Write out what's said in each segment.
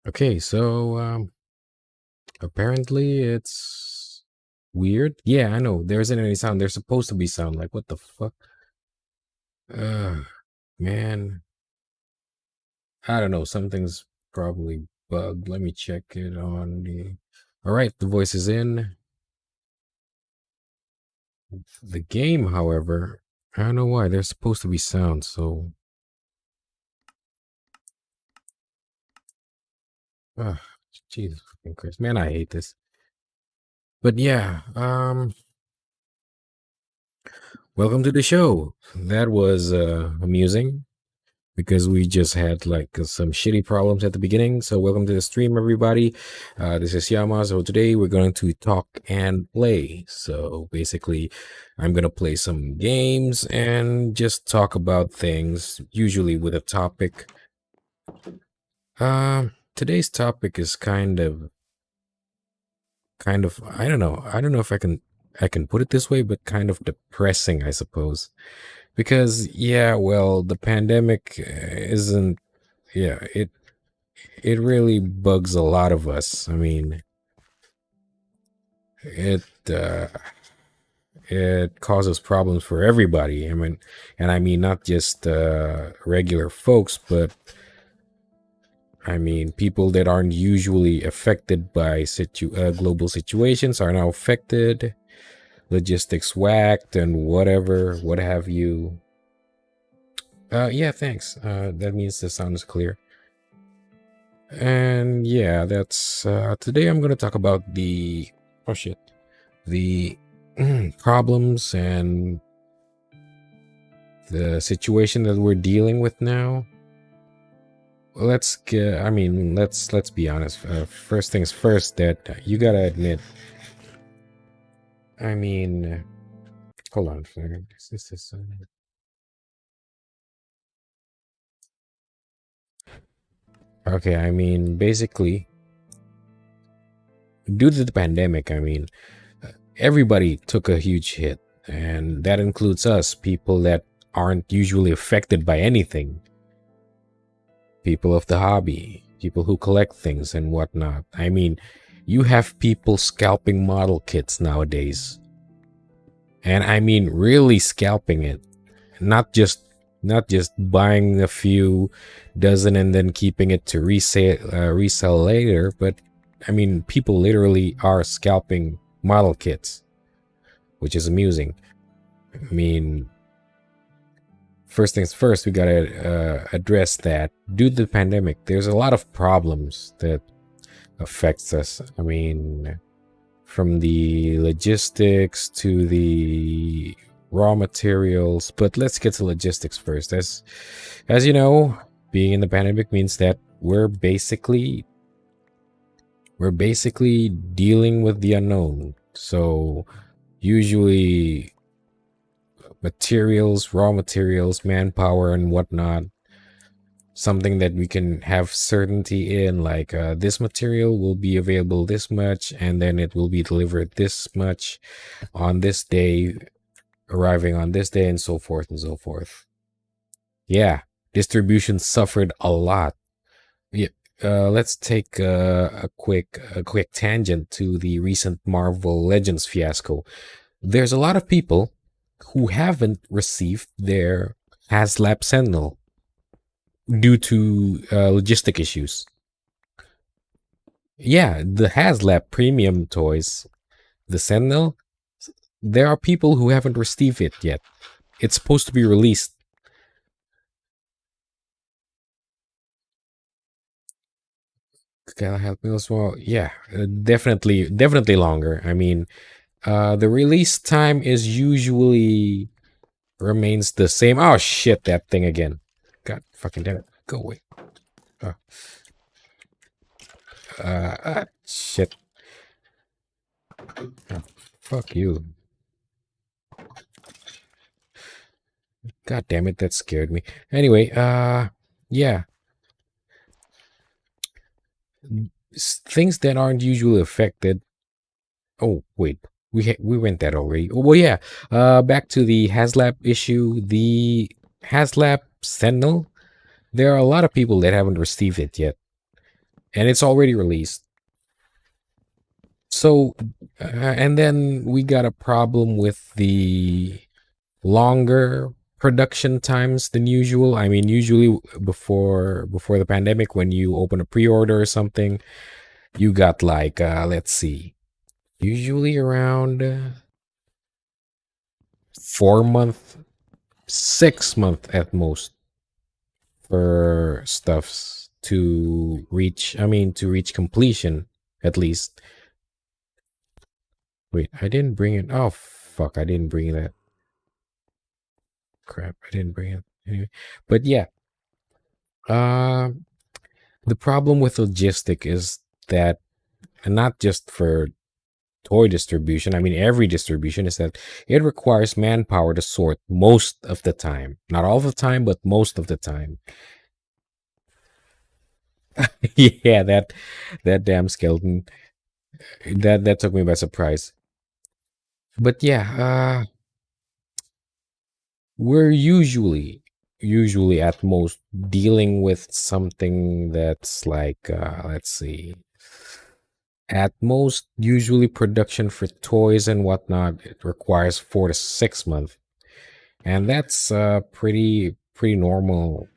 Okay, so apparently it's weird. Yeah, I know. There isn't any sound. There's supposed to be sound. Like what the fuck? Uh man. I don't know. Something's probably bugged. Let me check it on the Alright, the voice is in. The game, however, I don't know why. There's supposed to be sound, so uh Jesus fucking Christ. Man, I hate this. But yeah, welcome to the show. That was amusing, because we just had like some shitty problems at the beginning. So welcome to the stream, everybody. This is Yama. So today we're going to talk and play. So basically, I'm gonna play some games and just talk about things, usually with a topic. Today's topic is kind of I don't know. I don't know if I can put it this way, but kind of depressing, I suppose. Because yeah, well, the pandemic isn't yeah, it really bugs a lot of us. I mean, it uh, it causes problems for everybody. I mean, and I mean not just regular folks, but I mean people that aren't usually affected by global situations are now affected. Logistics whacked and whatever, what have you. Yeah, thanks. That means the sound is clear. And yeah, that's today I'm going to talk about the oh shit, the problems and the situation that we're dealing with now. Let's get, I mean, let's be honest. First things first, that you gotta admit. I mean, hold on a second. Okay, I mean, basically, due to the pandemic, I mean, everybody took a huge hit, and that includes us, people that aren't usually affected by anything, people of the hobby, people who collect things and whatnot. I mean, you have people scalping model kits nowadays, and I mean really scalping it, not just buying a few dozen and then keeping it to resell later, but I mean people literally are scalping model kits, which is amusing. I mean, first things first, we gotta address that due to the pandemic, there's a lot of problems that affects us. I mean, from the logistics to the raw materials. But let's get to logistics first. As you know, being in the pandemic means that we're basically dealing with the unknown. So usually materials, raw materials, manpower and whatnot, something that we can have certainty in, like this material will be available this much, and then it will be delivered this much on this day, arriving on this day, and so forth and so forth. Yeah, distribution suffered a lot. Yeah, let's take a quick tangent to the recent Marvel Legends fiasco. There's a lot of people who haven't received their HasLab Sentinel due to logistic issues. Yeah, the HasLab premium toys, the Sentinel, there are people who haven't received it yet. It's supposed to be released. Can I help me as well? Yeah, definitely longer. I mean, the release time is usually remains the same. Oh shit, that thing again. God fucking damn it. Go away. Uh, shit. Oh, fuck you. God damn it, that scared me. Anyway, yeah. Things that aren't usually affected. Oh, wait. We went that already. Oh, well, yeah. Back to the HasLab issue. The HasLab Sentinel. There are a lot of people that haven't received it yet. and it's already released. So, and then we got a problem with the longer production times than usual. I mean, usually before the pandemic, when you open a pre-order or something, you got like let's see, usually around 4 month, 6 month at most for stuffs to reach. I mean, to reach completion at least. Wait, I didn't bring it. Oh fuck, I didn't bring that. Crap, I didn't bring it. Anyway, but yeah, uh, the problem with logistic is that, and not just for toy distribution, I mean every distribution, is that it requires manpower to sort most of the time. Not all the time, but most of the time. Yeah, that damn skeleton. That took me by surprise. But yeah, we're usually at most dealing with something that's like let's see, at most usually production for toys and whatnot, it requires 4 to 6 months, and that's pretty normal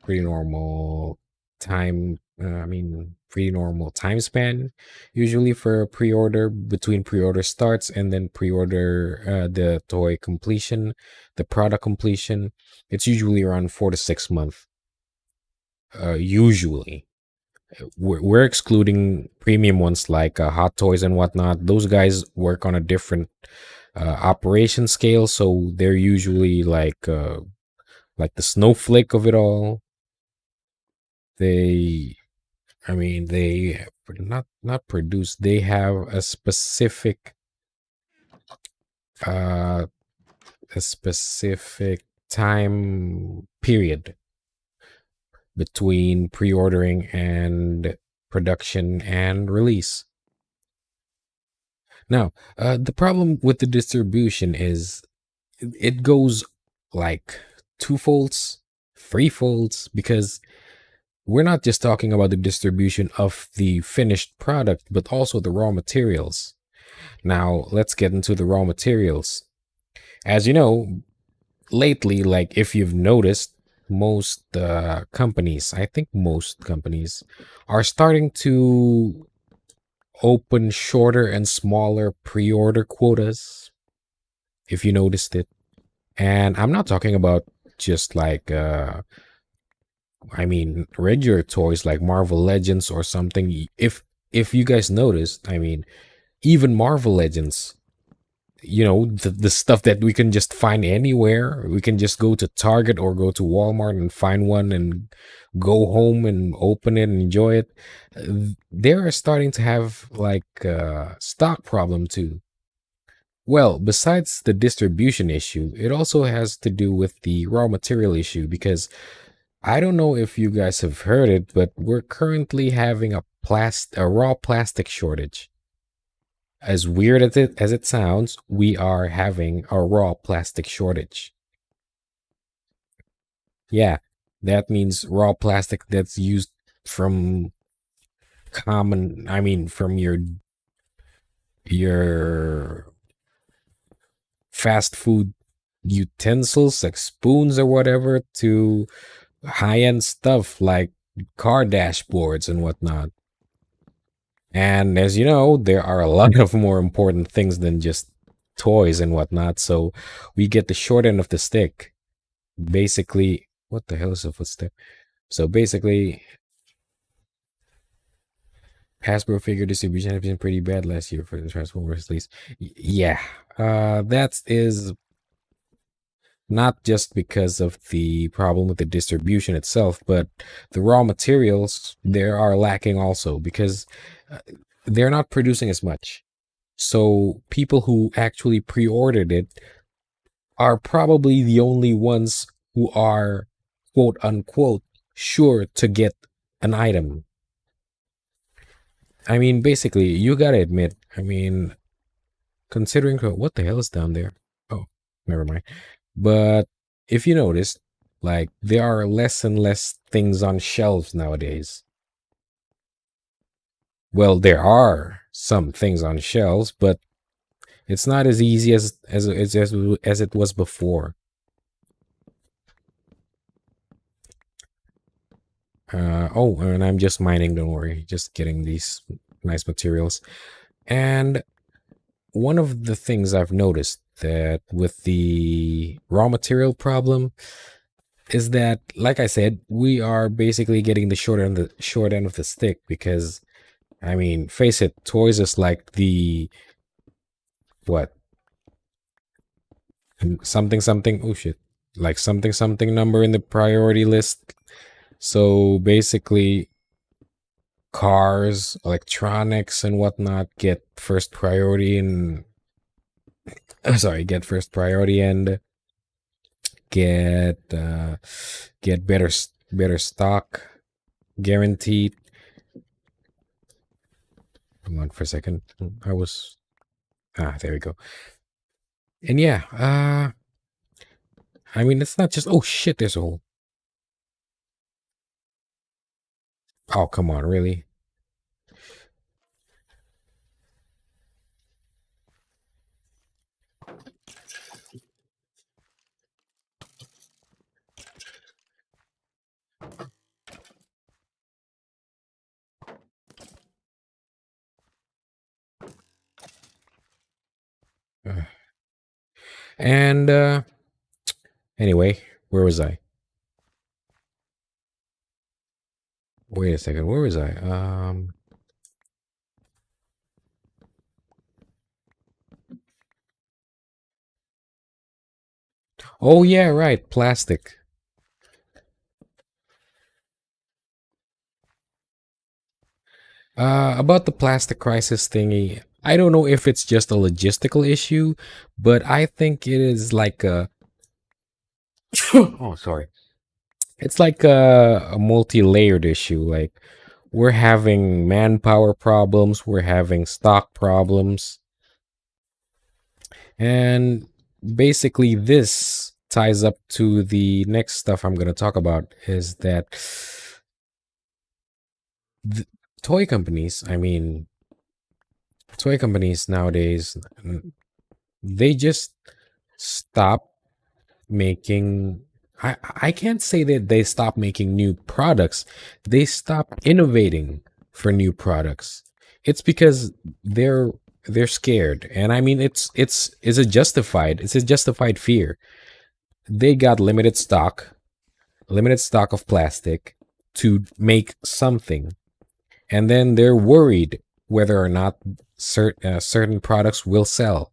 time. I mean, pretty normal time span usually for pre-order, between pre-order starts and then pre-order, the toy completion, the product completion. It's usually around 4 to 6 months, usually. We're excluding premium ones like hot toys and whatnot. Those guys work on a different operation scale, so they're usually like the snowflake of it all. They, I mean, they not produce. They have uh a specific time period between pre-ordering and production and release. Now, the problem with the distribution is it goes like two folds, three folds, because we're not just talking about the distribution of the finished product, but also the raw materials. Now, let's get into the raw materials. As you know, lately, like if you've noticed, most companies, I think most companies, are starting to open shorter and smaller pre order quotas, if you noticed it. And I'm not talking about just like, I mean, regular toys like Marvel Legends or something. If you guys noticed, I mean, even Marvel Legends, the stuff that we can just find anywhere. We can just go to Target or go to Walmart and find one and go home and open it and enjoy it. They're starting to have like a stock problem too. Well, besides the distribution issue, it also has to do with the raw material issue, because I don't know if you guys have heard it, but we're currently having a raw plastic shortage. As weird as it sounds, we are having a raw plastic shortage. Yeah, that means raw plastic that's used from I mean, from your fast food utensils like spoons or whatever, to high-end stuff like car dashboards and whatnot. And as you know, there are a lot of more important things than just toys and whatnot. So we get the short end of the stick. Basically, what the hell is a footstep? So basically, Hasbro figure distribution has been pretty bad last year for the Transformers release. Yeah, that is not just because of the problem with the distribution itself, but the raw materials there are lacking also, because uh, they're not producing as much. So people who actually pre-ordered it are probably the only ones who are, quote unquote, sure to get an item. I mean, basically, you gotta admit, I mean, considering what the hell is down there? Oh, never mind. But if you notice, like, there are less and less things on shelves nowadays. Well, there are some things on shelves, but it's not as easy as it was before. Oh, and I'm just mining. Don't worry, just getting these nice materials. And one of the things I've noticed that with the raw material problem is that, like I said, we are basically getting the short end of the stick because, I mean, face it, toys is like the what something something. Oh shit, like something something number in the priority list. So basically, cars, electronics, and whatnot get first priority, and sorry, get first priority and get get better stock guaranteed. Come on for a second. I was there we go. And yeah, I mean it's not just oh shit, there's a hole. Oh come on, really? Uh, and anyway, where was I? Wait a second, where was I? Oh yeah, right, plastic. About the plastic crisis thingy, I don't know if it's just a logistical issue, but I think it is like a oh sorry, it's like a multi-layered issue. Like we're having manpower problems, we're having stock problems, and basically this ties up to the next stuff I'm going to talk about is that the toy companies, I mean, toy companies nowadays, they just stop making I can't say that they stop making new products. They stop innovating for new products. It's because they're scared. And I mean it's a justified fear. They got limited stock of plastic to make something. And then they're worried whether or not certain products will sell.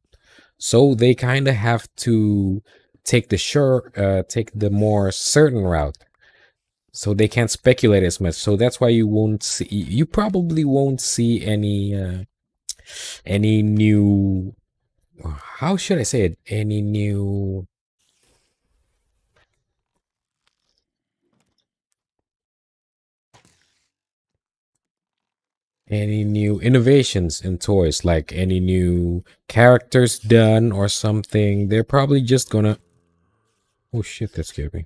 So they kind of have to take the more certain route. So they can't speculate as much. So that's why you probably won't see any new, how should I say it? Any new innovations in toys, like any new characters done or something. They're probably just gonna, oh shit, that scared me.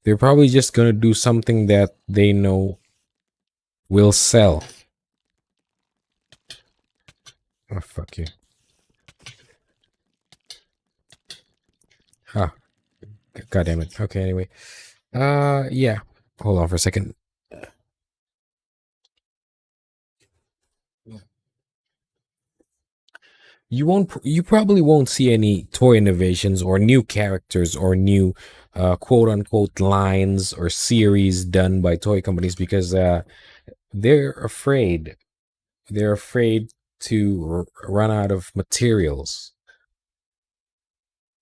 They're probably just gonna do something that they know will sell. Oh fuck you. Ah, god damn it. Okay, anyway. Yeah. Hold on for a second. You probably won't see any toy innovations or new characters or new quote unquote lines or series done by toy companies because they're afraid. They're afraid to run out of materials.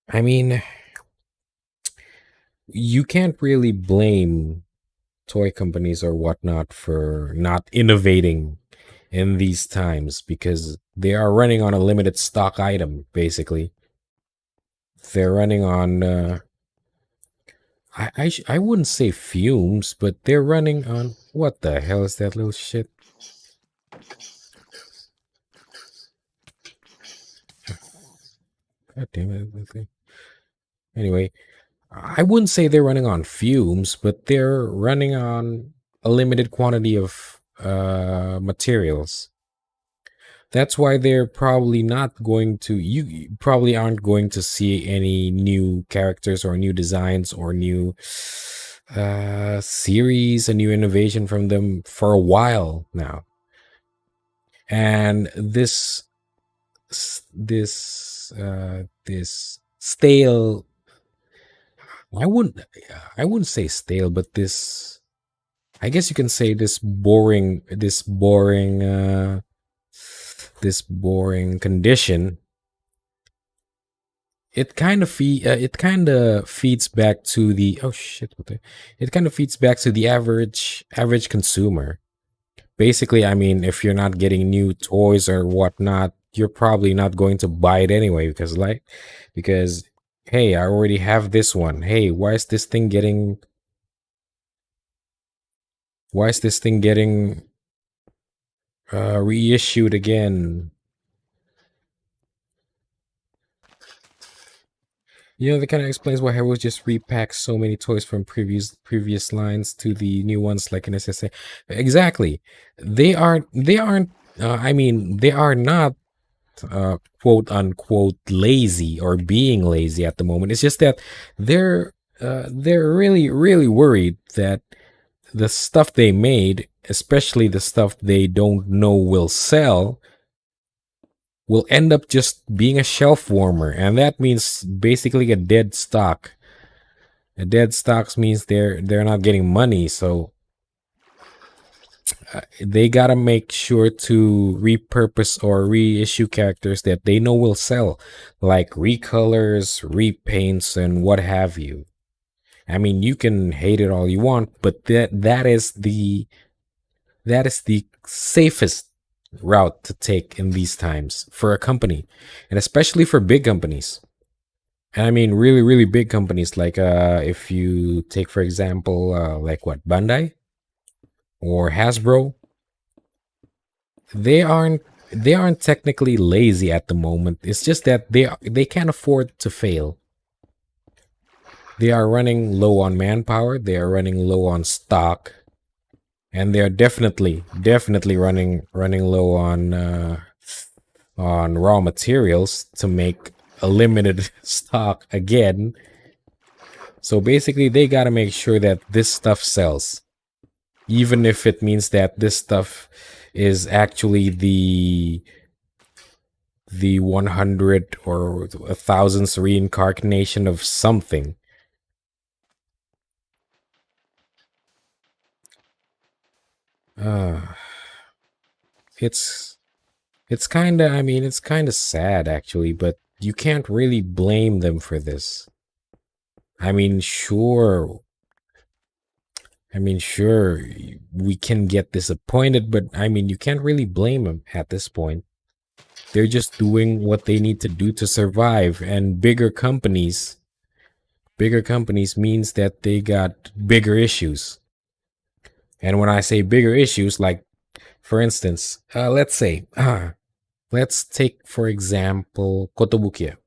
I mean, you can't really blame toy companies or whatnot for not innovating in these times because they are running on a limited stock item. Basically, they're running on I wouldn't say fumes, but they're running on what the hell is that little shit? God damn it! Okay. Anyway, I wouldn't say they're running on fumes, but they're running on a limited quantity of materials. That's why they're probably not going to, you probably aren't going to see any new characters or new designs or new series, a new innovation from them for a while now. And this stale, I wouldn't I wouldn't say stale, but this, I guess you can say this boring condition, it kind of feeds back to the, oh shit, it kind of feeds back to the average consumer. Basically, I mean, if you're not getting new toys or whatnot, you're probably not going to buy it anyway, because hey, I already have this one. Hey, why is this thing getting reissued again? That kind of explains why Hero just repacks so many toys from previous lines to the new ones, like an SSA. Exactly, they aren't. I mean, they are not quote unquote lazy or being lazy at the moment. It's just that they're really worried that the stuff they made, especially the stuff they don't know will sell, will end up just being a shelf warmer, and that means basically a dead stock. A dead stocks means they're not getting money, so they gotta make sure to repurpose or reissue characters that they know will sell, like recolors, repaints, and what have you. I mean, you can hate it all you want, but that is the safest route to take in these times for a company, and especially for big companies. And I mean, really big companies, like if you take for example, like what, Bandai or Hasbro, they aren't they aren't technically lazy at the moment. It's just that they can't afford to fail. They are running low on manpower, they are running low on stock, and they're definitely running low on raw materials to make a limited stock again. So basically, they got to make sure that this stuff sells, even if it means that this stuff is actually the 100 or a thousandth reincarnation of something. Uh, it's it's kind of, I mean, it's kind of sad actually, but you can't really blame them for this. I mean, sure, we can get disappointed, but I mean, you can't really blame them at this point. They're just doing what they need to do to survive, and bigger companies means that they got bigger issues. And when I say bigger issues, like for instance, let's take for example Kotobukiya.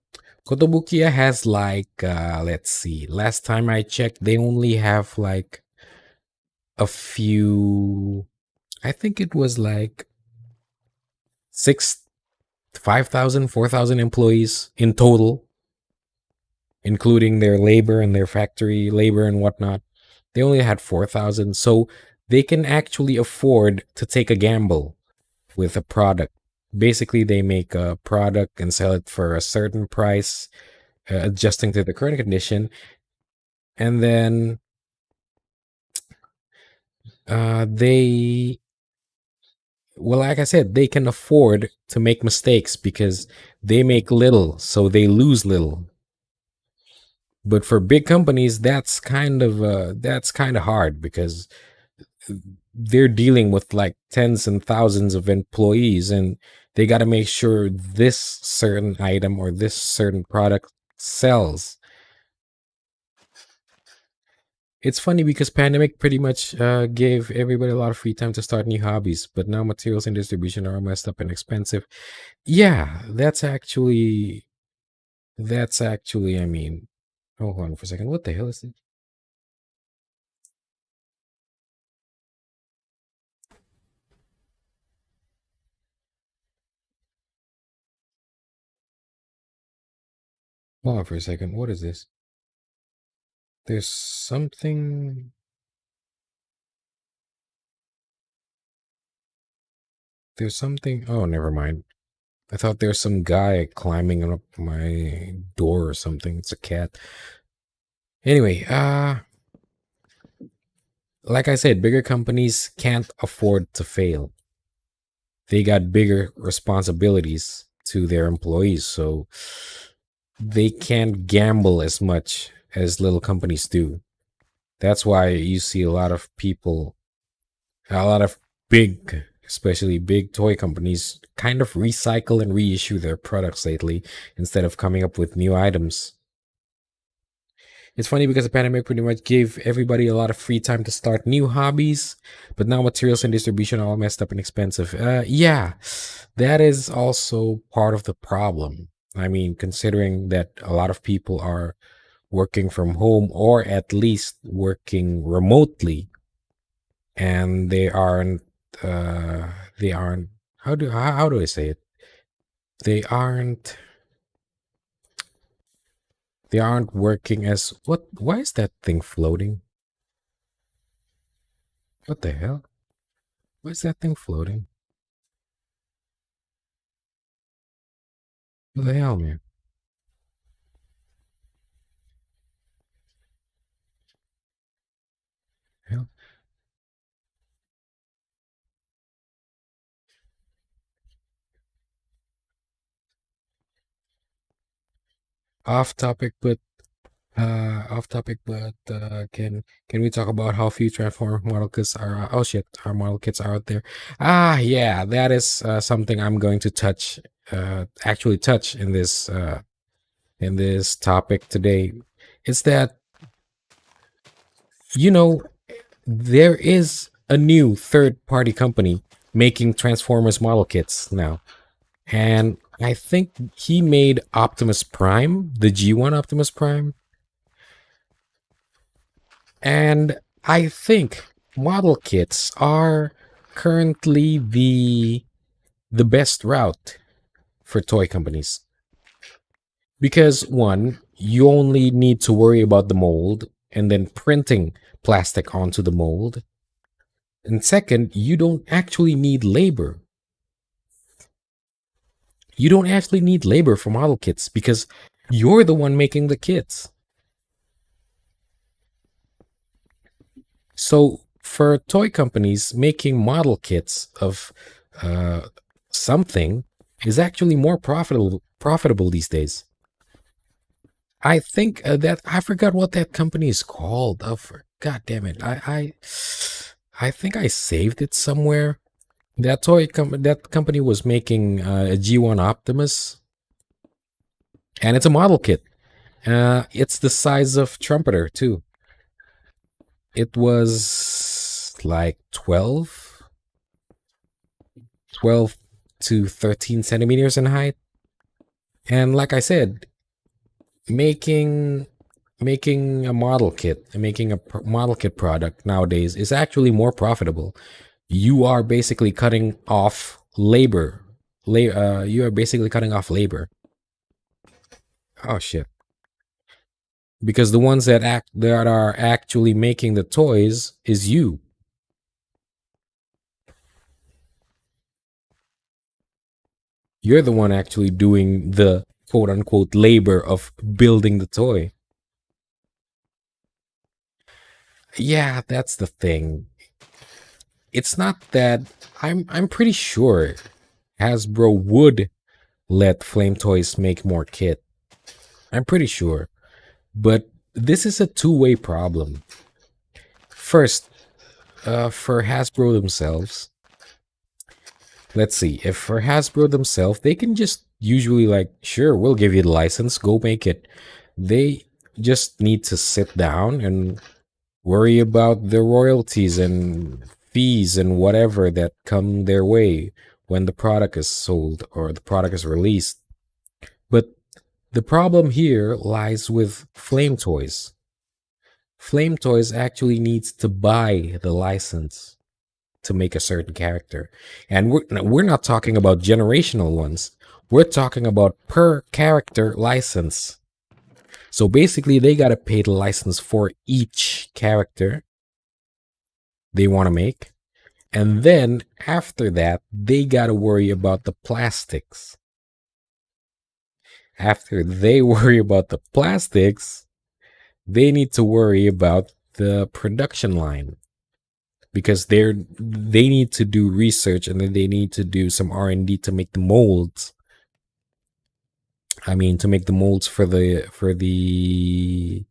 Kotobukiya has like, let's see, last time I checked, they only have like a few. I think it was like six, 5,000, 4,000 employees in total, including their labor and their factory labor and whatnot. They only had 4,000. So they can actually afford to take a gamble with a product. Basically, they make a product and sell it for a certain price, adjusting to the current condition. And then they, well, like I said, they can afford to make mistakes because they make little, so they lose little. But for big companies, that's kind of hard because they're dealing with like tens and thousands of employees, and they got to make sure this certain item or this certain product sells. It's funny because pandemic pretty much gave everybody a lot of free time to start new hobbies, but now materials and distribution are all messed up and expensive. Yeah, that's actually, I mean, hold on for a second. What the hell is it? Hold on for a second. What is this? There's something. There's something. Oh, never mind. I thought there's some guy climbing up my door or something. It's a cat. Anyway, like I said, bigger companies can't afford to fail. They got bigger responsibilities to their employees, so they can't gamble as much as little companies do. That's why you see a lot of big, especially big toy companies, kind of recycle and reissue their products lately instead of coming up with new items. It's funny because the pandemic pretty much gave everybody a lot of free time to start new hobbies, but now materials and distribution are all messed up and expensive. Yeah, that is also part of the problem. I mean, considering that a lot of people are working from home or at least working remotely, and uh, they aren't. How do I say it? They aren't they aren't working as what? Why is that thing floating? What the hell? Why is that thing floating? What the hell, man? Hell? Off topic, but can we talk about how few Transformer model kits are? Oh shit, our model kits are out there. Yeah, that is something I'm going to actually touch in this topic today. It's that you know there is a new third party company making Transformers model kits now. And I think he made Optimus Prime, the G1 Optimus Prime. And I think model kits are currently the best route for toy companies. Because one, you only need to worry about the mold and then printing plastic onto the mold. And second, you don't actually need labor. You don't actually need labor for model kits because you're the one making the kits. So for toy companies, making model kits of uh, something is actually more profitable these days. I think that I forgot what that company is called. God damn it! I think I saved it somewhere. That company was making a G1 Optimus, and it's a model kit. It's the size of Trumpeter too. It was like 12 to 13 centimeters in height. And like I said, making making a model kit, making a model kit product nowadays is actually more profitable. You are basically cutting off labor. You are basically cutting off labor. Oh shit! Because the ones that are actually making the toys is you. You're the one actually doing the quote unquote labor of building the toy. Yeah, that's the thing. It's not that I'm pretty sure Hasbro would let Flame Toys make more kit. I'm pretty sure. But this is a two-way problem. First, for Hasbro themselves, let's see. If for Hasbro themselves, they can just usually like, sure, we'll give you the license, go make it. They just need to sit down and worry about the royalties and fees and whatever that come their way when the product is sold or the product is released. But the problem here lies with Flame Toys. Flame Toys actually needs to buy the license to make a certain character. And we're not talking about generational ones. We're talking about per character license. So basically, they got to pay the license for each character they want to make. And then after that, they got to worry about the plastics. After they worry about the plastics, they need to worry about the production line, because they need to do research, and then they need to do some R&D to make the molds. I mean, to make the molds for the for the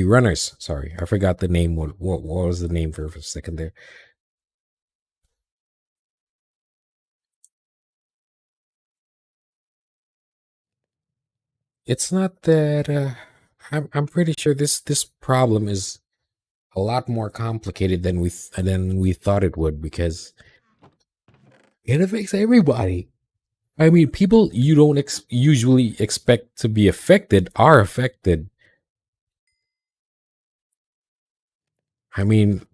runners. Sorry, I forgot the name. What was the name for a second there? It's not that. I'm pretty sure this problem is a lot more complicated than we thought it would, because it affects everybody. I mean, people you don't usually expect to be affected are affected. I mean,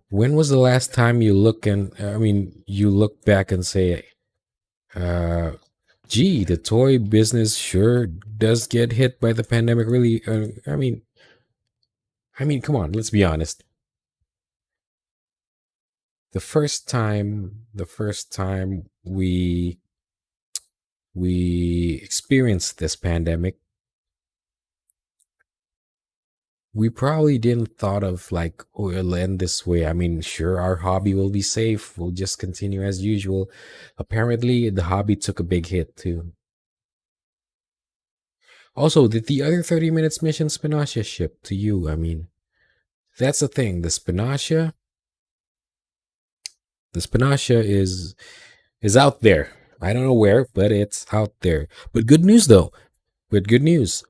when was the last time you look back and say, uh, "Gee, the toy business sure does get hit by the pandemic." Really, come on, let's be honest. The first time we experienced this pandemic, we probably didn't thought of like, oh, it'll end this way. I mean, sure, our hobby will be safe. We'll just continue as usual. Apparently, the hobby took a big hit too. Also, did the other 30 minutes mission Spinacia ship to you? I mean, that's the thing. The Spinacia is out there. I don't know where, but it's out there. But good news though. But good news.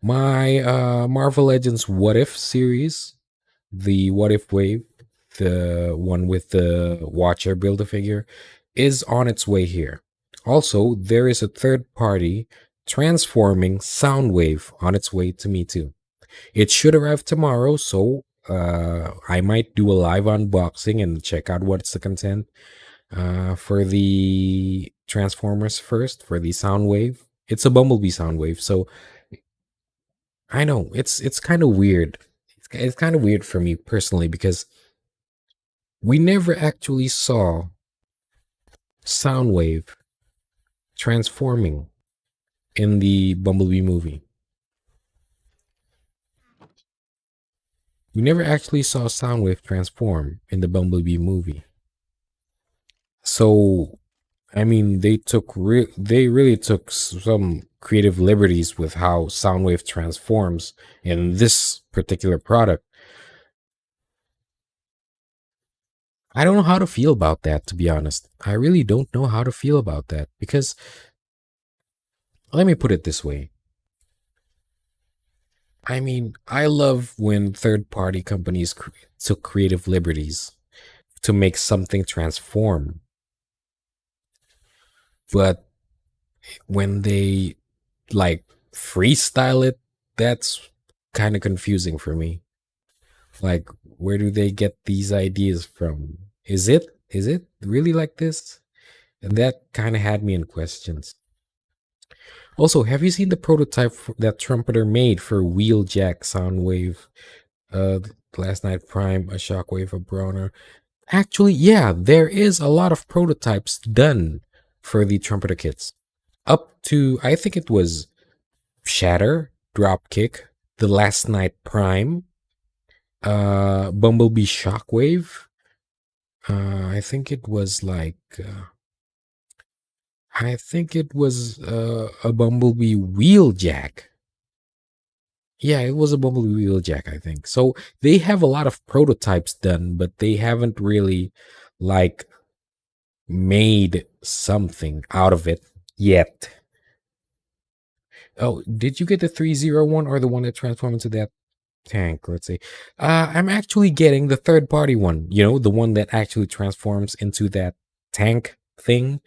My Marvel Legends What If series, the What If wave, the one with the Watcher build a figure, is on its way here. Also, there is a third party transforming Soundwave on its way to me too. It should arrive tomorrow, so I might do a live unboxing and check out what's the content for the Transformers first, for the Soundwave. It's a Bumblebee Soundwave, so I know it's kind of weird. It's kind of weird for me personally, because we never actually saw Soundwave transforming in the Bumblebee movie. We never actually saw Soundwave transform in the Bumblebee movie. So, I mean, they really took some creative liberties with how Soundwave transforms in this particular product. I don't know how to feel about that, to be honest. I really don't know how to feel about that, because let me put it this way. I mean, I love when third party companies took creative liberties to make something transform. But when they like freestyle it, that's kind of confusing for me. Like, where do they get these ideas from? Is it really like this? And that kind of had me in questions. Also, have you seen the prototype that Trumpeter made for Wheeljack Soundwave? Uh, Last Night Prime, a Shockwave, a Browner. Actually, yeah, there is a lot of prototypes done for the Trumpeter kits. Up to, I think it was Shatter, Dropkick, the Last Night Prime, Bumblebee Shockwave. I think it was a Bumblebee Wheeljack. Yeah, it was a Bumblebee Wheeljack, I think. So they have a lot of prototypes done, but they haven't really like made something out of it yet. Oh, did you get the 301 or the one that transformed into that tank? Let's see. I'm actually getting the third party one, the one that actually transforms into that tank thing.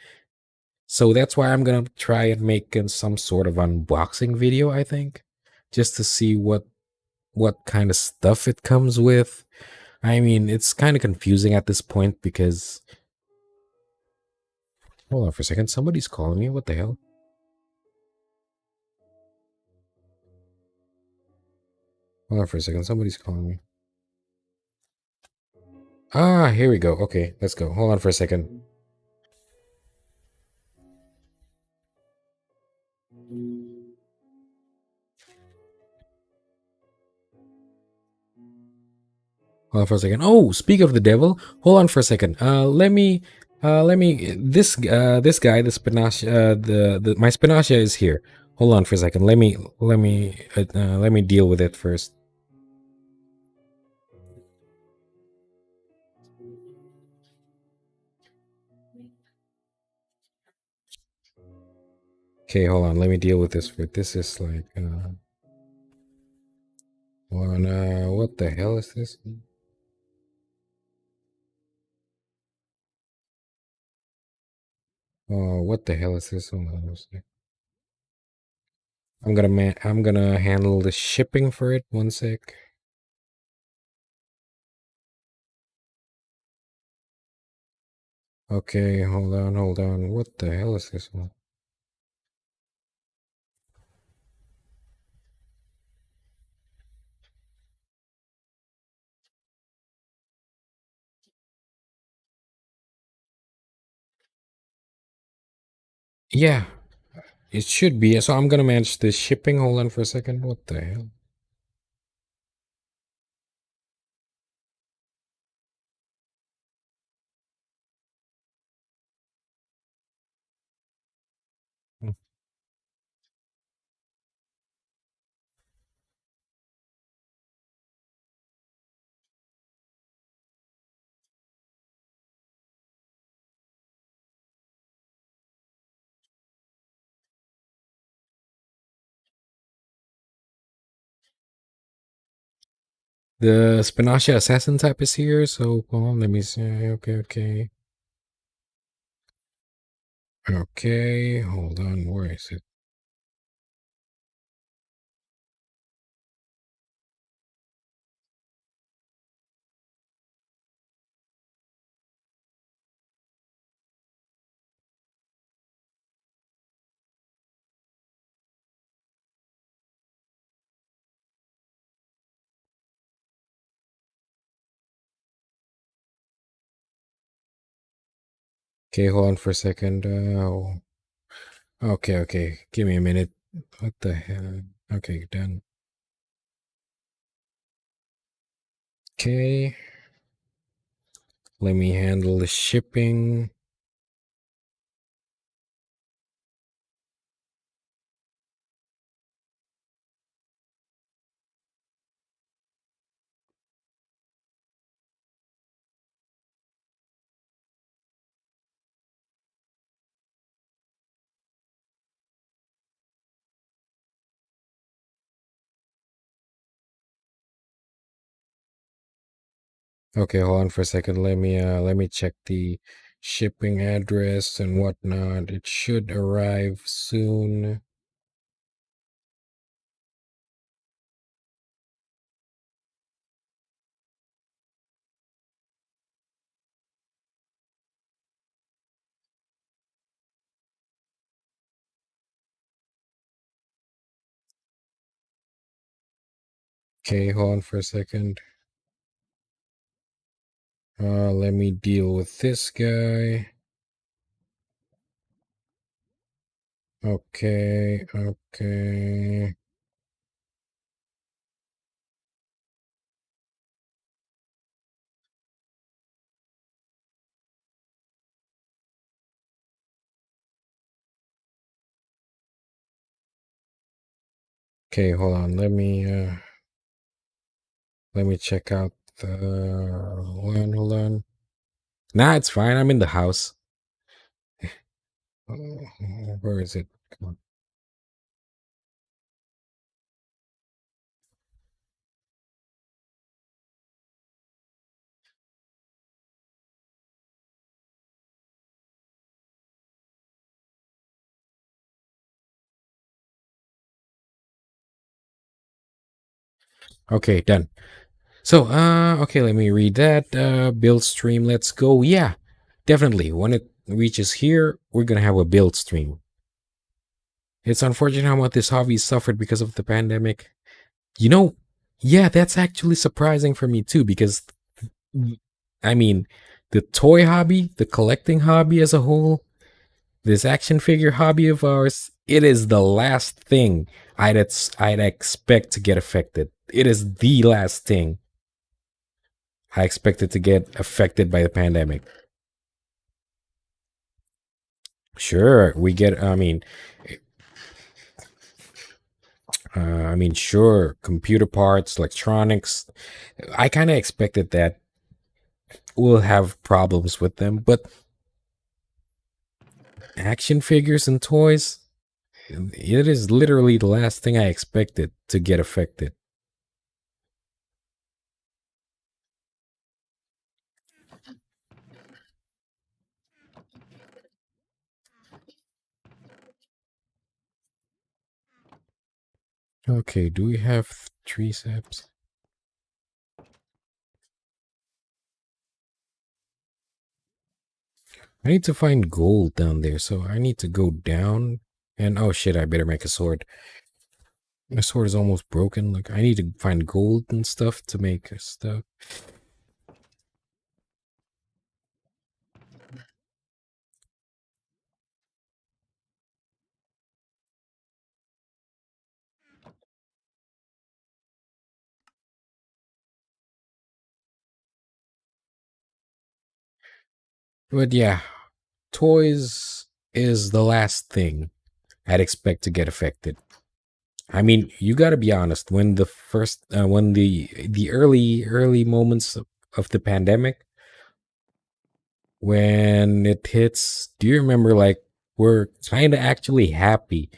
So that's why I'm gonna try and make some sort of unboxing video, I think, just to see what kind of stuff it comes with. I mean, it's kind of confusing at this point, because Hold on for a second. Somebody's calling me. What the hell? Hold on for a second. Somebody's calling me. Ah, here we go. Okay, let's go. Hold on for a second. Hold on for a second. Oh, speak of the devil. Hold on for a second. This guy, the spinacia, my spinacia is here. Hold on for a second. Let me deal with it first. Okay, hold on. Let me deal with this. This is like, what the hell is this? Oh, what the hell is this? Hold on a sec. I'm gonna handle the shipping for it. One sec. Okay, hold on, hold on. What the hell is this one? Yeah, it should be. So I'm gonna manage the shipping. Hold on for a second. What the hell? Hmm. The Spinacia Assassin type is here. So hold on, let me see. Okay, okay. Okay, hold on. Where is it? Okay, hold on for a second. Okay, okay. Give me a minute. What the hell? Okay, done. Okay. Let me handle the shipping. Okay, hold on for a second. Let me check the shipping address and whatnot. It should arrive soon. Okay, hold on for a second. Let me deal with this guy. Okay, okay. Okay, hold on. Let me check out the hold on. Nah, it's fine. I'm in the house. Where is it? Come on. Okay, done. So, okay, let me read that. Build stream, let's go. Yeah, definitely. reaches here, we're gonna have a build stream. It's unfortunate how much this hobby suffered because of the pandemic. You know, yeah, that's actually surprising for me too, because I mean, the toy hobby, the collecting hobby as a whole, this action figure hobby of ours, it is the last thing I'd expect to get affected. It is the last thing I expected to get affected by the pandemic. Sure, we get. Sure, computer parts, electronics. I kind of expected that we'll have problems with them, but action figures and toys, it is literally the last thing I expected to get affected. Okay, do we have triceps? I need to find gold down there, so I need to go down. And oh shit, I better make a sword. My sword is almost broken. Like I need to find gold and stuff to make stuff. But yeah, toys is the last thing I'd expect to get affected. I mean, you got to be honest. When the early moments of the pandemic, when it hits, do you remember like we're kind of actually happy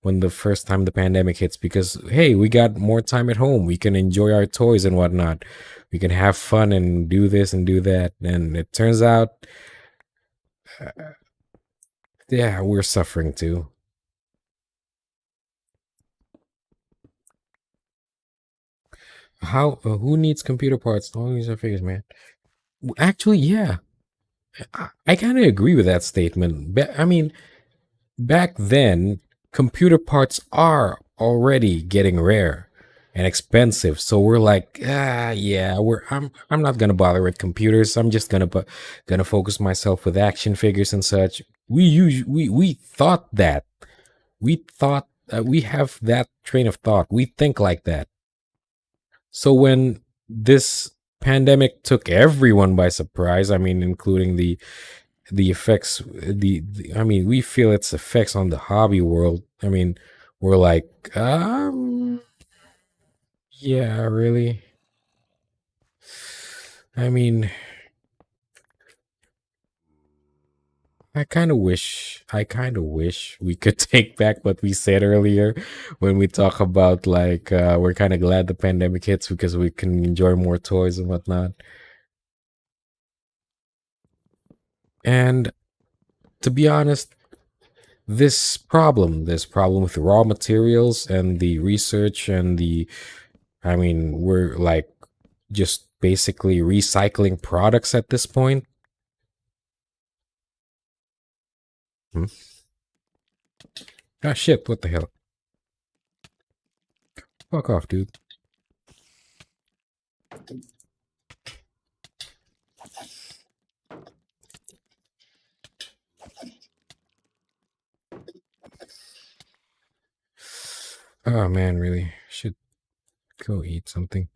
when the first time the pandemic hits because hey, we got more time at home. We can enjoy our toys and whatnot. We can have fun and do this and do that. And it turns out, yeah, we're suffering too. How? Who needs computer parts? Don't use our figures, man. Actually, yeah, I kind of agree with that statement. I mean, back then, computer parts are already getting rare and expensive. So we're like, yeah, I'm not gonna bother with computers. I'm just gonna focus myself with action figures and such. We thought that we thought we have that train of thought. We think like that. So when this pandemic took everyone by surprise, I mean, including the effects, I mean, we feel its effects on the hobby world. I mean, we're like, yeah, really. I mean, I kind of wish we could take back what we said earlier when we talk about like we're kind of glad the pandemic hits because we can enjoy more toys and whatnot. And to be honest, this problem with raw materials and the research and I mean, we're like just basically recycling products at this point. Hmm? Ah, shit, what the hell? Fuck off, dude. Oh man, really? Should go eat something.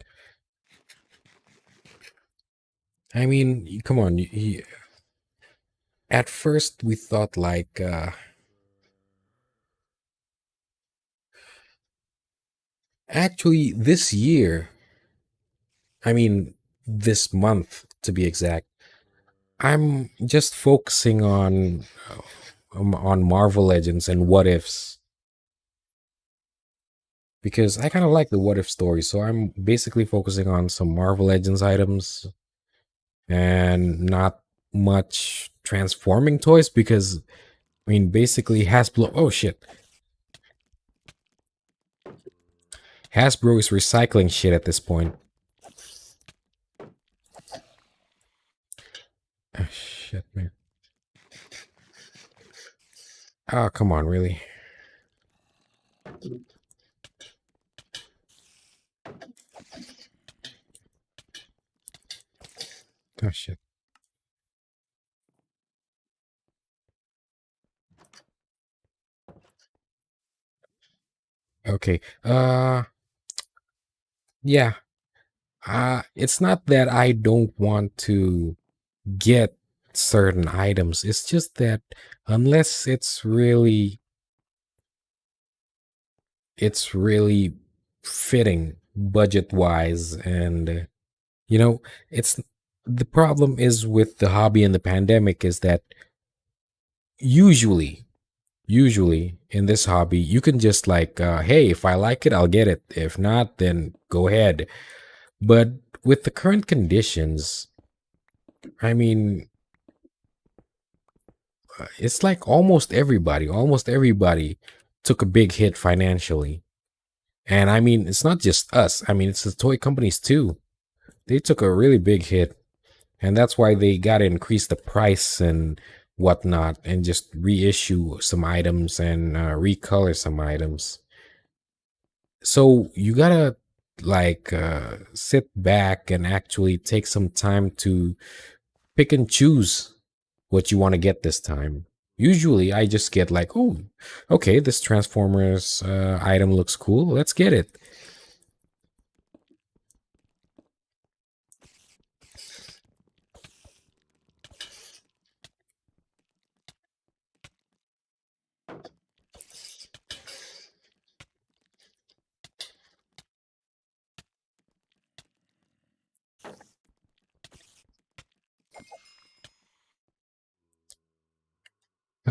I mean, come on. At first, we thought like, actually, this year, I mean, this month to be exact, I'm just focusing on Marvel Legends and what ifs because I kind of like the what if story. So I'm basically focusing on some Marvel Legends items and not much transforming toys because I mean, basically Hasbro. Oh shit, Hasbro is recycling shit at this point. Oh, shit, man. Oh, come on, really? Oh shit. Okay. Yeah. It's not that I don't want to get certain items. It's just that unless it's really fitting budget wise, and you know it's the problem is with the hobby and the pandemic is that usually usually in this hobby you can just like hey, if I like it I'll get it, if not then go ahead. But with the current conditions, I mean, it's like almost everybody took a big hit financially. And I mean, it's not just us. I mean, it's the toy companies too. They took a really big hit. And that's why they got to increase the price and whatnot and just reissue some items and recolor some items. So you got to like sit back and actually take some time to pick and choose what you want to get this time. Usually, I just get like, oh, okay, this Transformers item looks cool. Let's get it.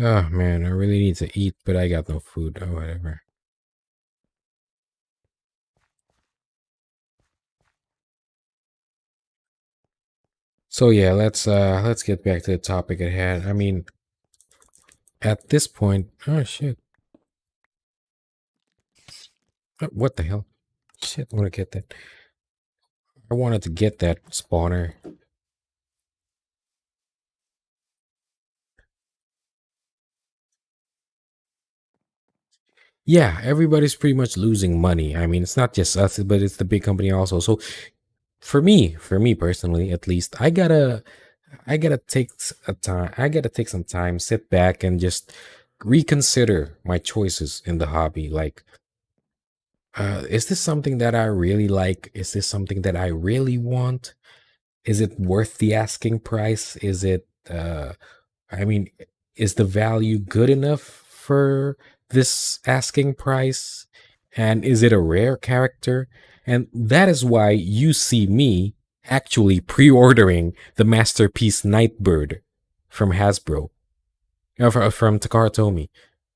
Oh man, I really need to eat, but I got no food. Oh, whatever. So yeah, let's get back to the topic at hand. I mean, at this point, oh shit, what the hell? Shit, I want to get that. I wanted to get that spawner. Yeah, everybody's pretty much losing money. I mean, it's not just us, but it's the big company also. So for me personally, at least, I gotta take a time. I gotta take some time, sit back, and just reconsider my choices in the hobby. Like, is this something that I really like? Is this something that I really want? Is it worth the asking price? Is it? I mean, is the value good enough for this asking price? And is it a rare character? And that is why you see me actually pre-ordering the Masterpiece Nightbird from Hasbro, from Takara Tomy.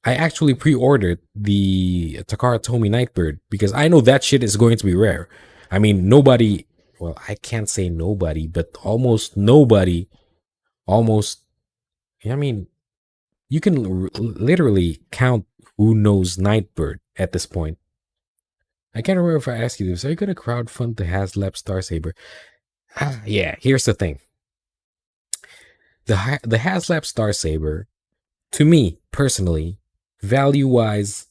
I actually pre-ordered the Takara Tomy Nightbird because I know that shit is going to be rare. I mean, nobody, well, I can't say nobody, but almost nobody, almost, I mean, you can literally count who knows Nightbird at this point. I can't remember if I asked you this. Are you going to crowdfund the HasLab Star Saber? Yeah, here's the thing. The HasLab Star Saber, to me personally, value wise,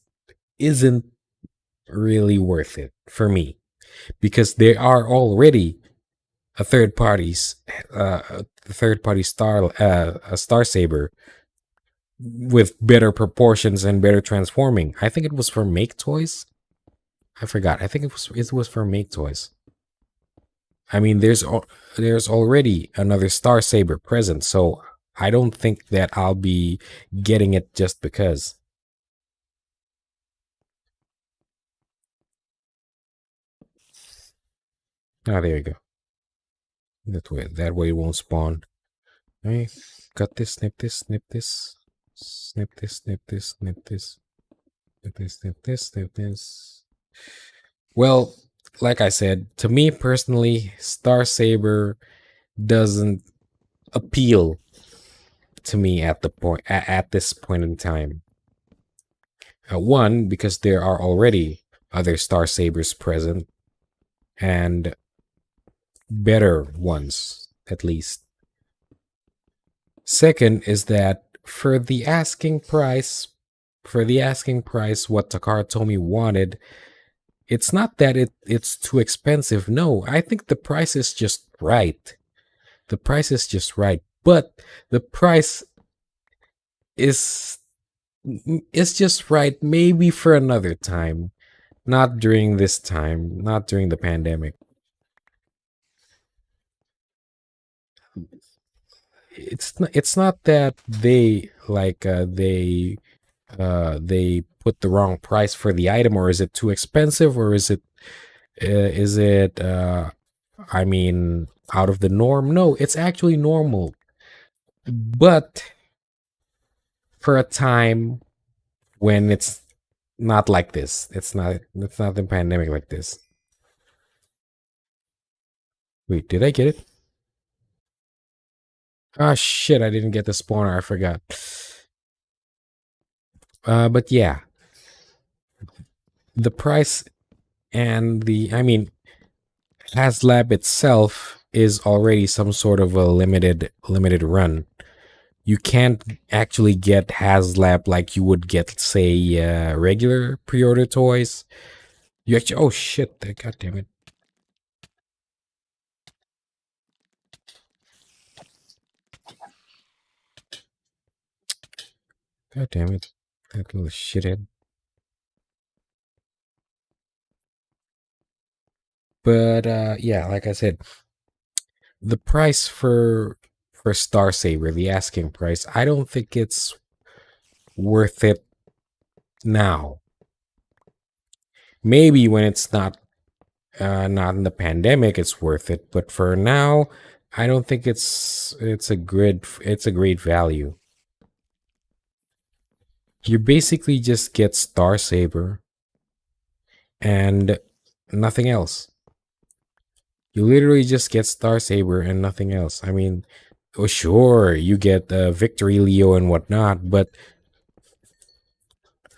isn't really worth it for me because there are already a third party Star Saber with better proportions and better transforming. I think it was for Make Toys. I forgot. I think it was for Make Toys. I mean, there's already another Star Saber present, so I don't think that I'll be getting it just because. Ah, there you go. That way it won't spawn. Hey, cut this, snip this, snip this, snip this, snip this, snip this, snip this, snip this, snip this. Well, like I said, to me personally, Star Saber doesn't appeal to me at this point in time. One, because there are already other Star Sabers present and better ones, at least. Second is that for the asking price, for the asking price what Takara Tomy wanted, it's not that it's too expensive. No, I think the price is just right. The price is just right. But the price is is just right maybe for another time, not during this time, not during the pandemic. It's not that they put the wrong price for the item, or is it too expensive, or is it I mean, out of the norm. No, it's actually normal, but for a time when it's not like this. It's not the pandemic like this. Wait, did I get it? Ah, shit, I didn't get the spawner. I forgot. But yeah, the price and I mean, HasLab itself is already some sort of a limited run. You can't actually get HasLab like you would get, say, regular pre-order toys. You actually, oh shit, god damn it. God damn it. That little shithead. But yeah, like I said, the price for Star Saber, the asking price, I don't think it's worth it now. Maybe when it's not in the pandemic, it's worth it. But for now, I don't think it's a great value. You basically just get Star Saber and nothing else. You literally just get Star Saber and nothing else. I mean, oh sure, you get Victory Leo and whatnot, but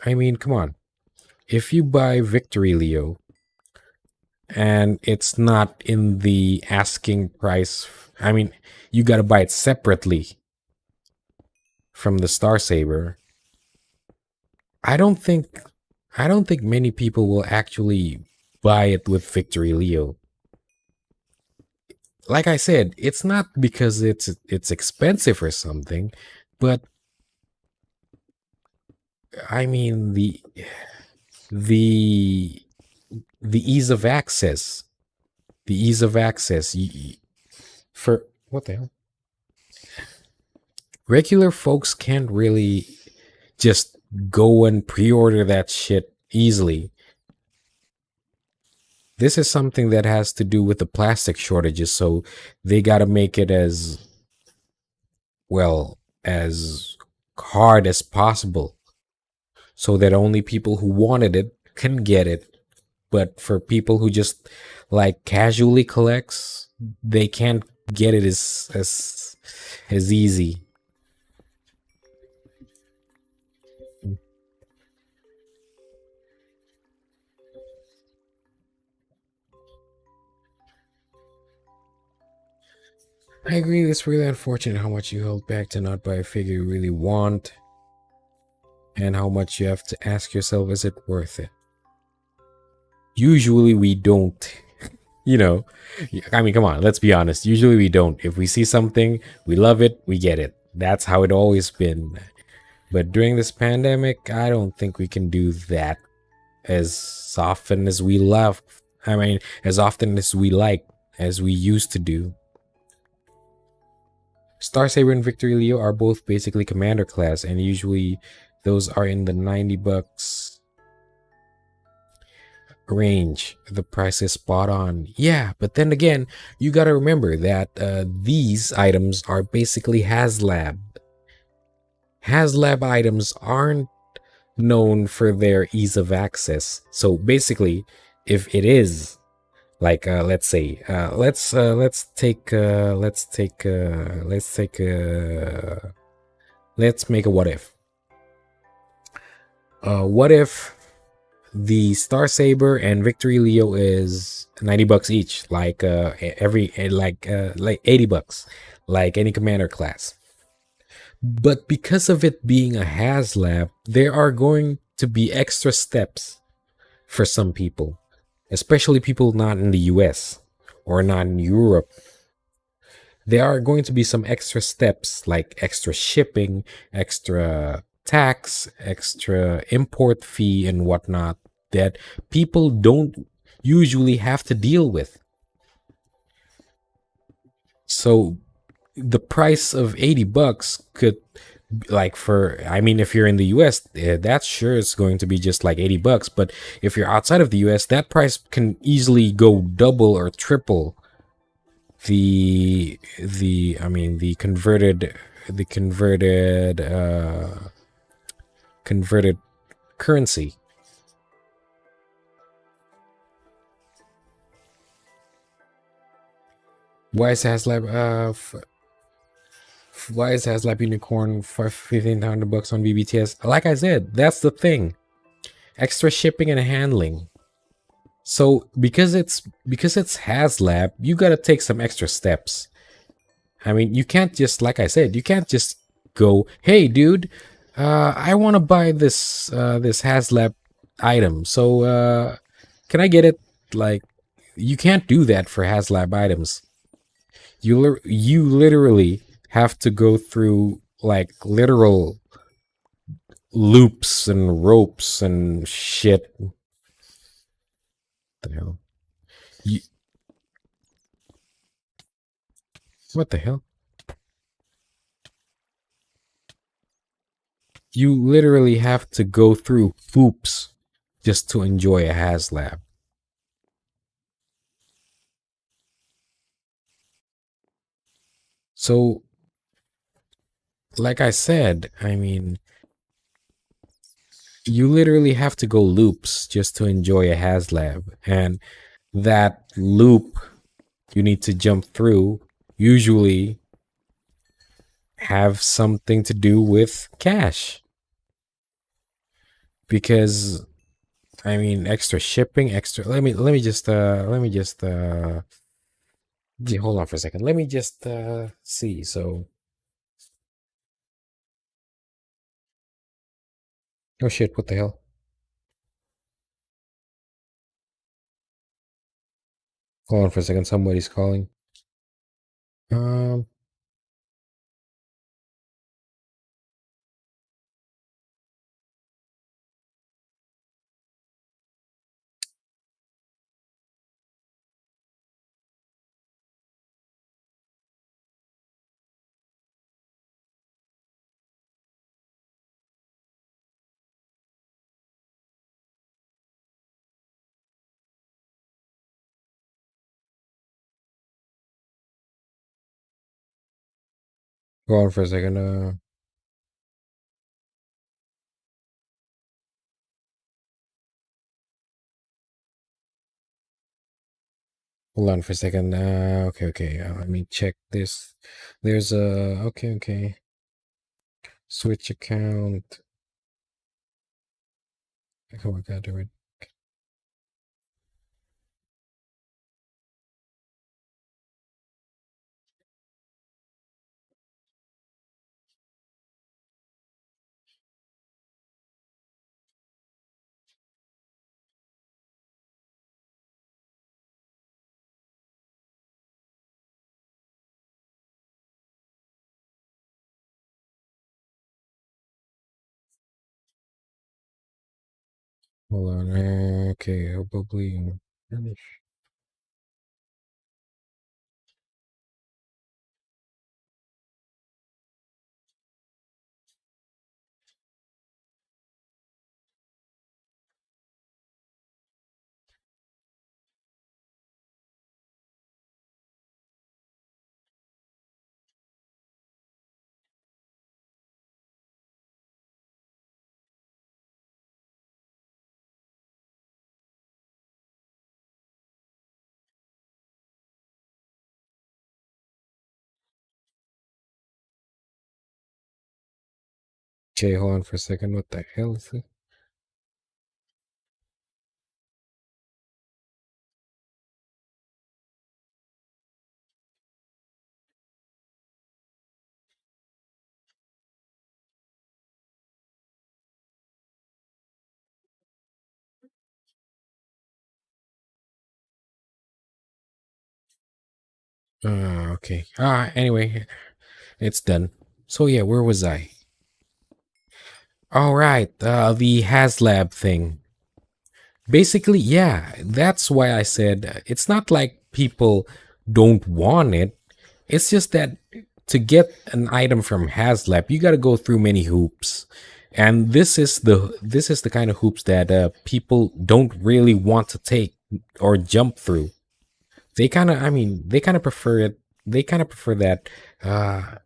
I mean, come on. If you buy Victory Leo and it's not in the asking price, I mean, you got to buy it separately from the Star Saber. I don't think I don't think many people will actually buy it with Victory Leo. Like I said, it's not because it's expensive or something, but I mean the the ease of access, the ease of access for what the hell? Regular folks can't really just go and pre-order that shit easily. This is something that has to do with the plastic shortages, so they got to make it as well as hard as possible so that only people who wanted it can get it. But for people who just like casually collects, they can't get it as easy. I agree, it's really unfortunate how much you held back to not buy a figure you really want, and how much you have to ask yourself, is it worth it? Usually we don't. You know, I mean, come on, let's be honest. Usually we don't. If we see something, we love it, we get it. That's how it always been. But during this pandemic, I don't think we can do that as often as we love. I mean, as often as we like, as we used to do. Star Saber and Victory Leo are both basically commander class, and usually those are in the $90 range. The price is spot on. Yeah, but then again, you gotta remember that these items are basically HasLab. HasLab items aren't known for their ease of access. So basically, if it is like let's say let's make a what if. What if the Star Saber and Victory Leo is $90 each, like every like $80, like any commander class. But because of it being a HasLab, there are going to be extra steps for some people, especially people not in the US or not in Europe. There are going to be some extra steps like extra shipping, extra tax, extra import fee, and whatnot that people don't usually have to deal with. So the price of $80 could, like, for, I mean, if you're in the US, that's sure it's going to be just like $80, but if you're outside of the US, that price can easily go double or triple the I mean the converted currency. Why is HasLab why is HasLab Unicorn for $1,500 on BBTS? Like I said, that's the thing. Extra shipping and handling. So because it's HasLab, you gotta take some extra steps. I mean, you can't just, like I said, you can't just go, "Hey, dude, I want to buy this HasLab item. So can I get it?" Like, you can't do that for HasLab items. You literally have to go through like literal loops and ropes and shit. What the hell? You, what the hell? You literally have to go through hoops just to enjoy a HasLab. So, like I said, I mean, you literally have to go loops just to enjoy a HasLab. And that loop you need to jump through usually have something to do with cash. Because I mean, extra shipping, extra, hold on for a second. Let me just see. So, oh shit, what the hell? Hold on for a second. Somebody's calling. Um, hold on for a second. Hold on for a second. Okay, okay. Let me check this. There's a okay, okay. Switch account. Oh my god, do it. Hold on. Okay, probably. Okay, hold on for a second. What the hell is it? Okay. Anyway, it's done. So yeah, where was I? All right, the HasLab thing. Basically, yeah, that's why I said it's not like people don't want it. It's just that to get an item from HasLab, you got to go through many hoops, and this is the kind of hoops that people don't really want to take or jump through. They kind of prefer it. They kind of prefer that. Uh,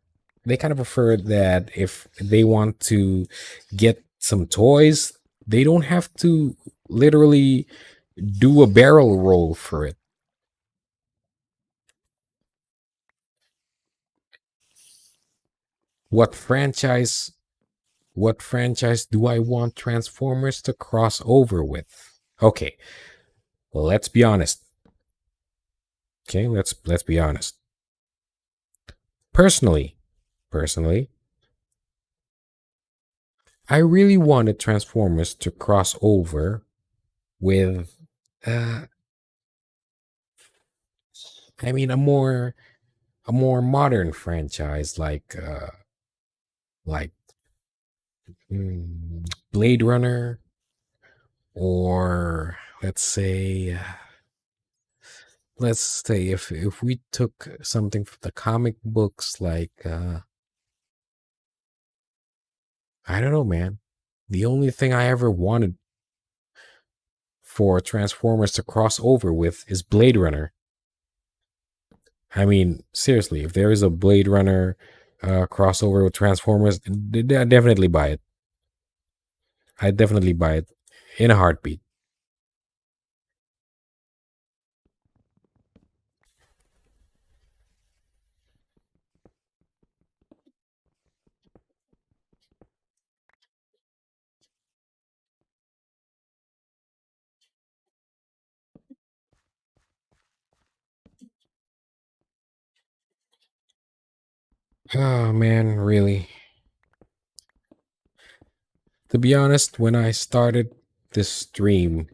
they kind of prefer that if they want to get some toys, they don't have to literally do a barrel roll for it. What franchise what franchise do I want Transformers to cross over with? Okay, let's be honest. Okay, let's be honest. Personally, personally, I really wanted Transformers to cross over with uh a more modern franchise like Blade Runner, or let's say if we took something from the comic books, like I don't know, man. The only thing I ever wanted for Transformers to cross over with is Blade Runner. I mean, seriously, if there is a Blade Runner crossover with Transformers, I'd definitely buy it. I'd definitely buy it in a heartbeat. Oh man, really. To be honest, when I started this stream,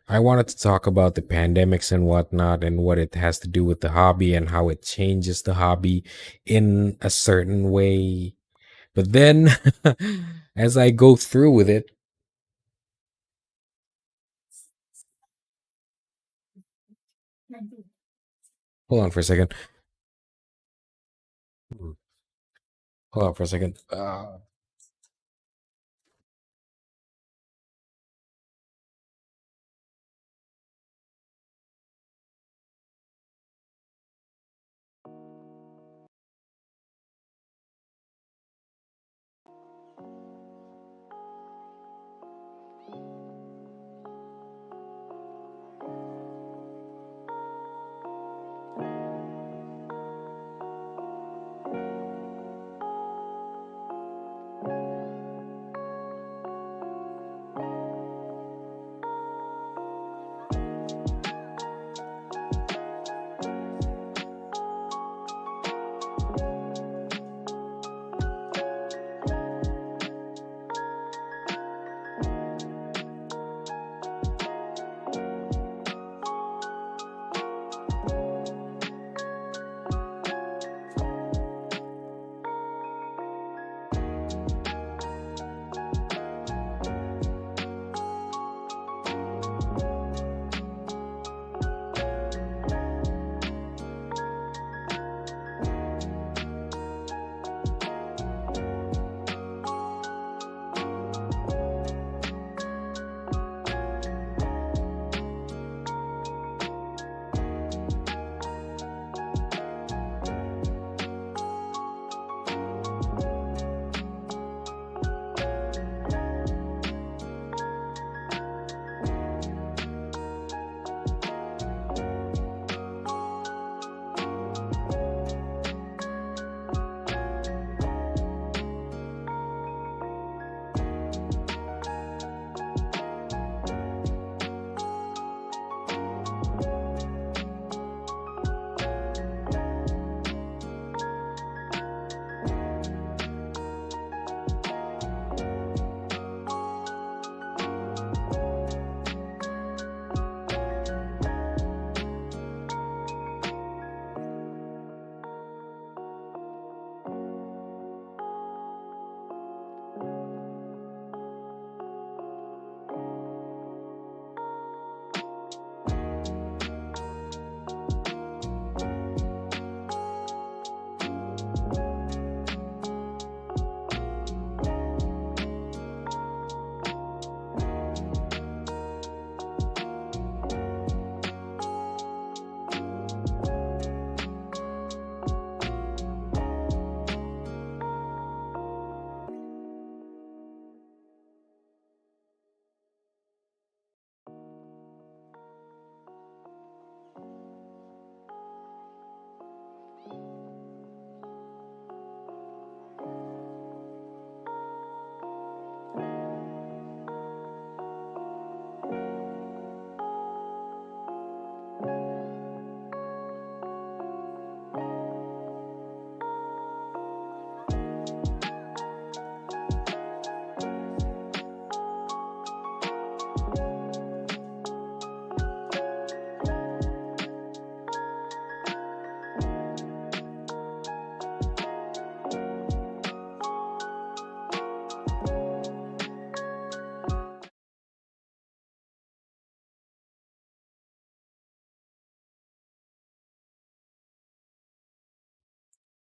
I wanted to talk about the pandemics and whatnot and what it has to do with the hobby and how it changes the hobby in a certain way. But then, as I go through with it, hold on for a second. Hold on for a second.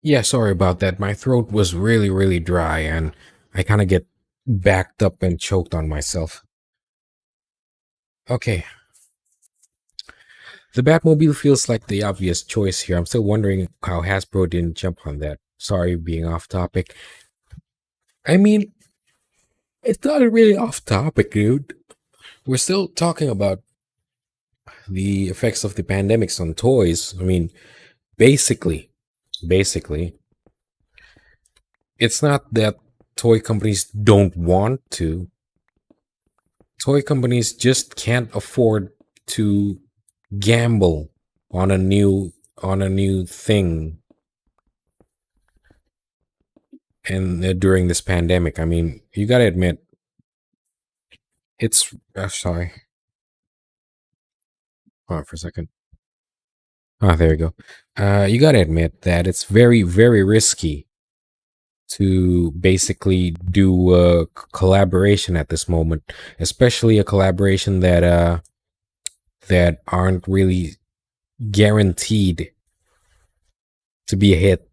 Yeah, sorry about that. My throat was really, really dry and I kind of get backed up and choked on myself. Okay, the Batmobile feels like the obvious choice here. I'm still wondering how Hasbro didn't jump on that. Sorry, being off topic. I mean, it's not really off topic, dude. We're still talking about the effects of the pandemics on toys. I mean, basically, it's not that toy companies don't want to. Toy companies just can't afford to gamble on a new thing and during this pandemic. I mean, you got to admit it's sorry. Hold on for a second. Ah, there you go. You got to admit that it's very, very risky to basically do a collaboration at this moment, especially a collaboration that aren't really guaranteed to be a hit.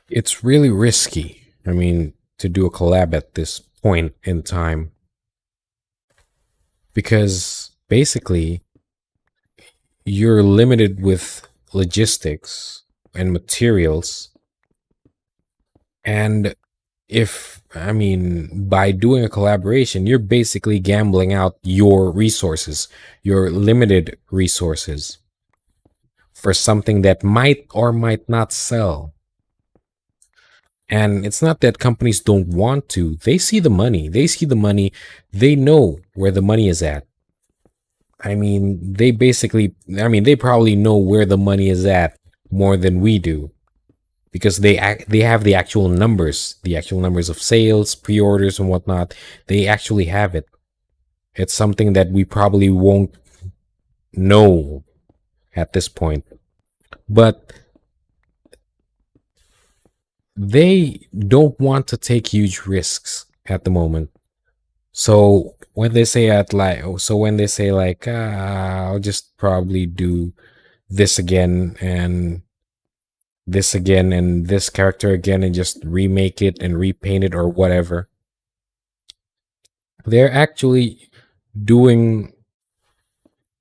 It's really risky. I mean, to do a collab at this point in time because basically you're limited with logistics and materials. And if, I mean, by doing a collaboration, you're basically gambling out your resources, your limited resources for something that might or might not sell. And it's not that companies don't want to. They see the money. They see the money. They know where the money is at. I mean, they probably know where the money is at more than we do because they have the actual numbers of sales, pre-orders and whatnot. They actually have it. It's something that we probably won't know at this point. But they don't want to take huge risks at the moment. So when they say like, I'll just probably do this again and this again and this character again and just remake it and repaint it or whatever. They're actually doing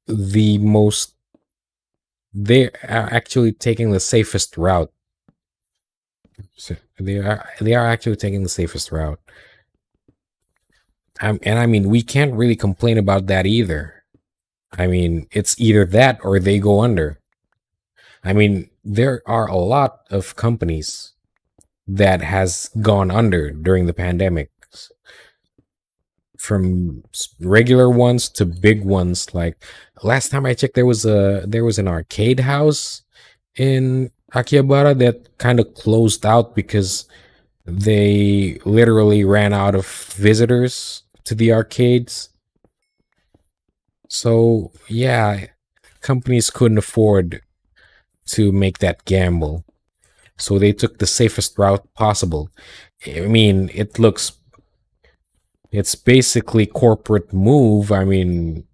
the most, they are actually taking the safest route. So they are actually taking the safest route. And I mean, we can't really complain about that either. I mean, it's either that or they go under. I mean, there are a lot of companies that has gone under during the pandemic, from regular ones to big ones. Like last time I checked, there was an arcade house in Akihabara that kind of closed out because they literally ran out of visitors to the arcades. So yeah, companies couldn't afford to make that gamble. So they took the safest route possible. I mean, it's basically corporate move. I mean,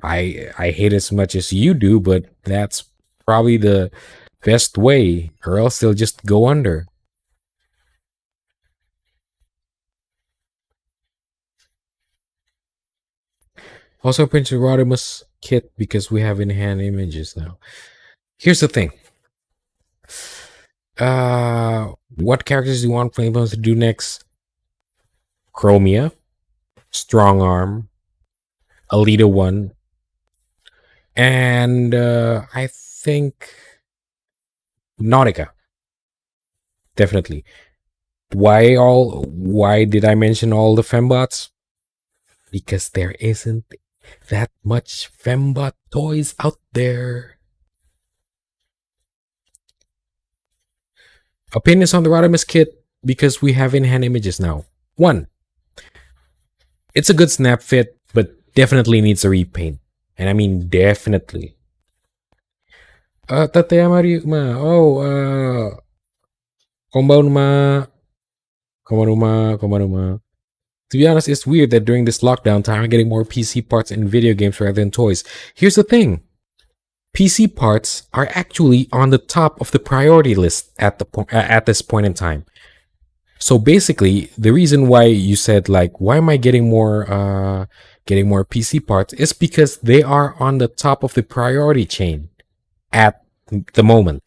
I hate it as much as you do, but that's probably the best way, or else they'll just go under. Also, print your Rodimus kit because we have in hand images now. Here's the thing. What characters do you want Flamebones to do next? Chromia, Strong Arm, Alita 1, and I think Nautica. Definitely. Why did I mention all the fembots? Because there isn't that much fembot toys out there. Opinions on the Rodimus kit because we have in-hand images now. One, it's a good snap fit, but definitely needs a repaint. And I mean definitely. Tateyama Ryukma. Oh, konbanuma. Komaruma, Komaruma. To be honest, it's weird that during this lockdown time, I'm getting more PC parts in video games rather than toys. Here's the thing: PC parts are actually on the top of the priority list at this point in time. So basically, the reason why you said like, why am I getting more PC parts is because they are on the top of the priority chain at the moment.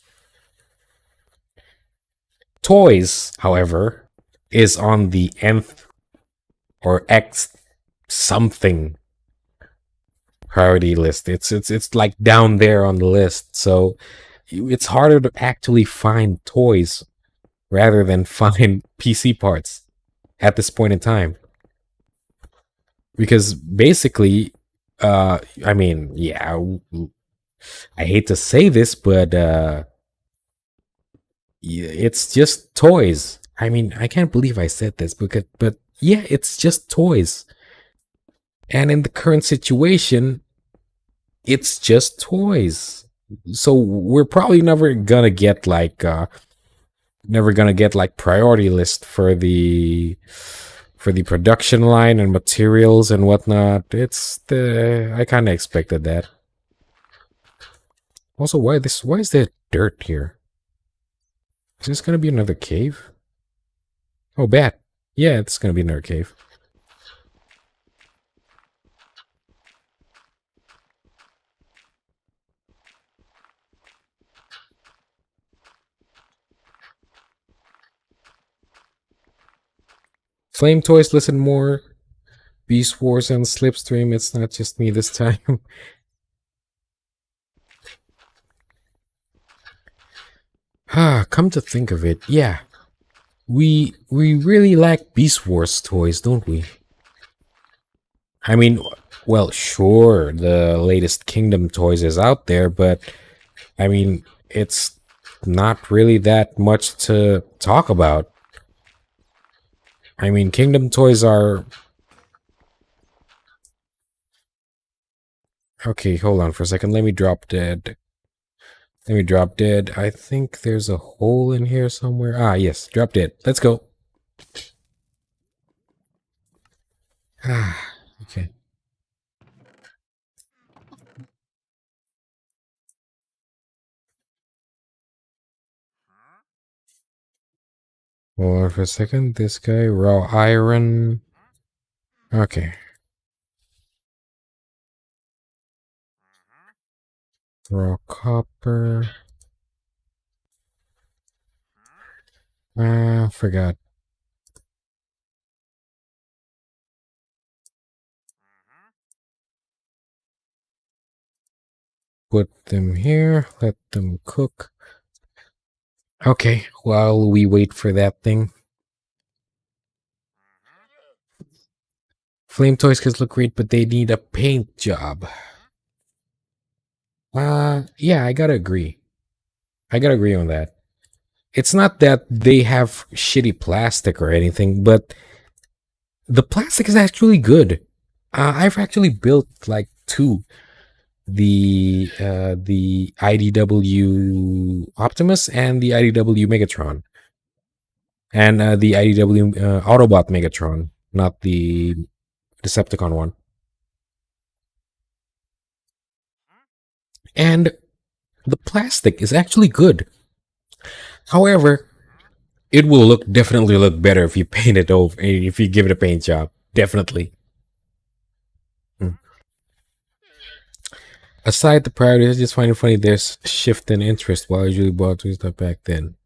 Toys, however, is on the nth or X something priority list. It's like down there on the list. So it's harder to actually find toys rather than find PC parts at this point in time. Because basically, I mean, yeah, I hate to say this, but it's just toys. I mean, I can't believe I said this, but yeah, it's just toys. And in the current situation, it's just toys. So we're probably never gonna get like priority list for the production line and materials and whatnot. It's the I kind of expected that. Also, why is there dirt here? Is this gonna be another cave? Oh, bat. Yeah, it's gonna be another cave. Flame toys, listen more. Beast Wars and Slipstream. It's not just me this time. Come to think of it, yeah, we really like Beast Wars toys, don't we? I mean, well, sure, the latest Kingdom toys is out there, but I mean, it's not really that much to talk about. I mean, Kingdom toys are okay. Hold on for a second. Let me drop dead. Let me drop dead. I think there's a hole in here somewhere. Ah, yes, drop dead. Let's go. Ah, okay. Hold on for a second. This guy, raw iron. Okay. Raw copper. Ah, forgot. Put them here. Let them cook. Okay, while we wait for that thing. Flame toys can look great, but they need a paint job. Yeah, I gotta agree. I gotta agree on that. It's not that they have shitty plastic or anything, but the plastic is actually good. I've actually built like two. The IDW Optimus and the IDW Megatron, and the IDW Autobot Megatron, not the Decepticon one. And the plastic is actually good. However, it will definitely look better if you paint it over, if you give it a paint job. Definitely. Hmm. Aside the priorities, I just find it funny there's shift in interest while I usually bought two stuff back then.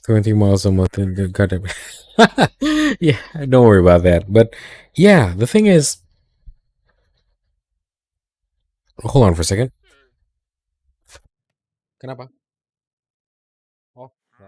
20 miles a month and got it. Yeah, don't worry about that. But yeah, the thing is, hold on for a second. Kenapa? Oh, ya.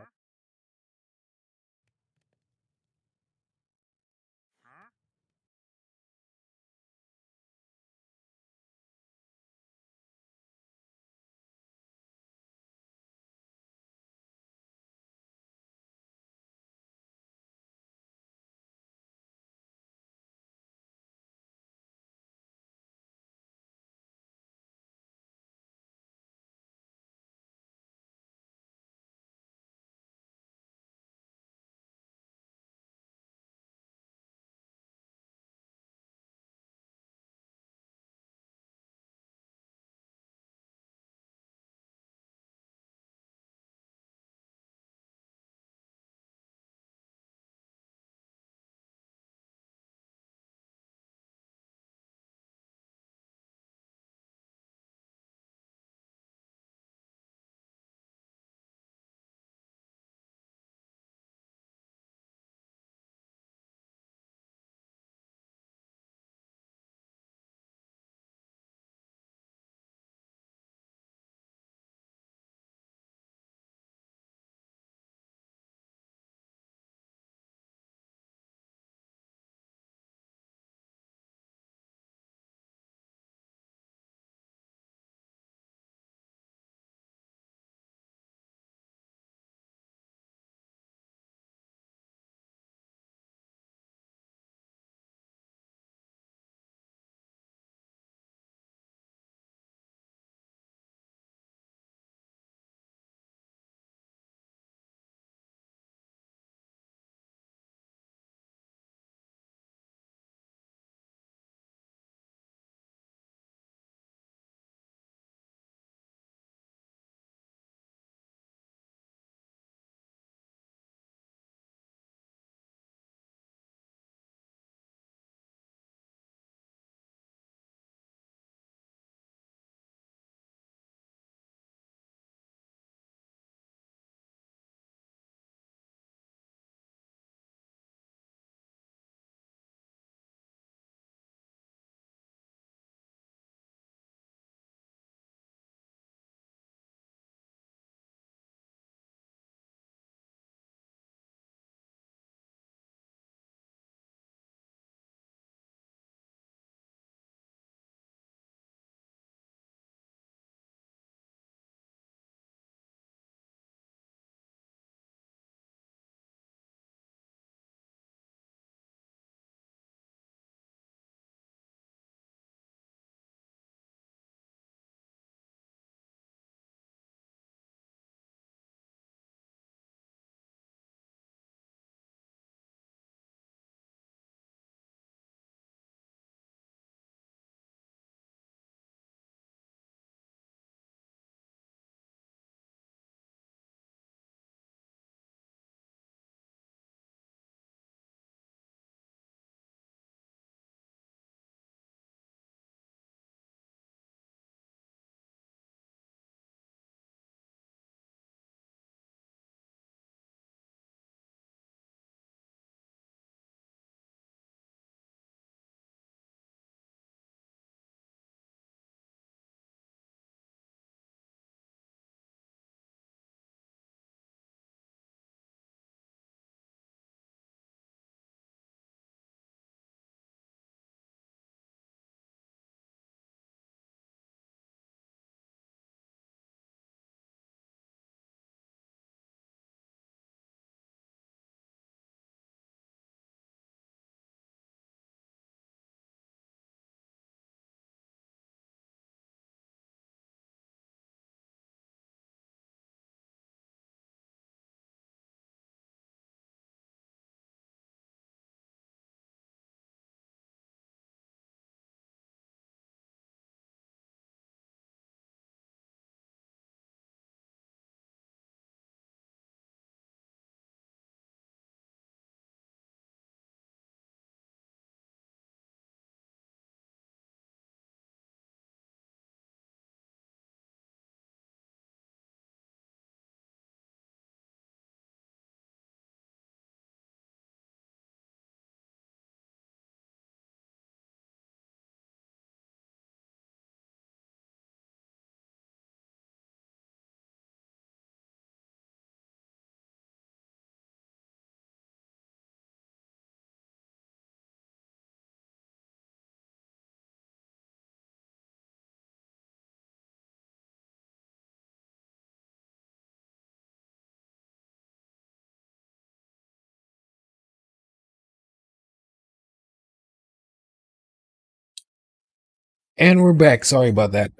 And we're back. Sorry about that.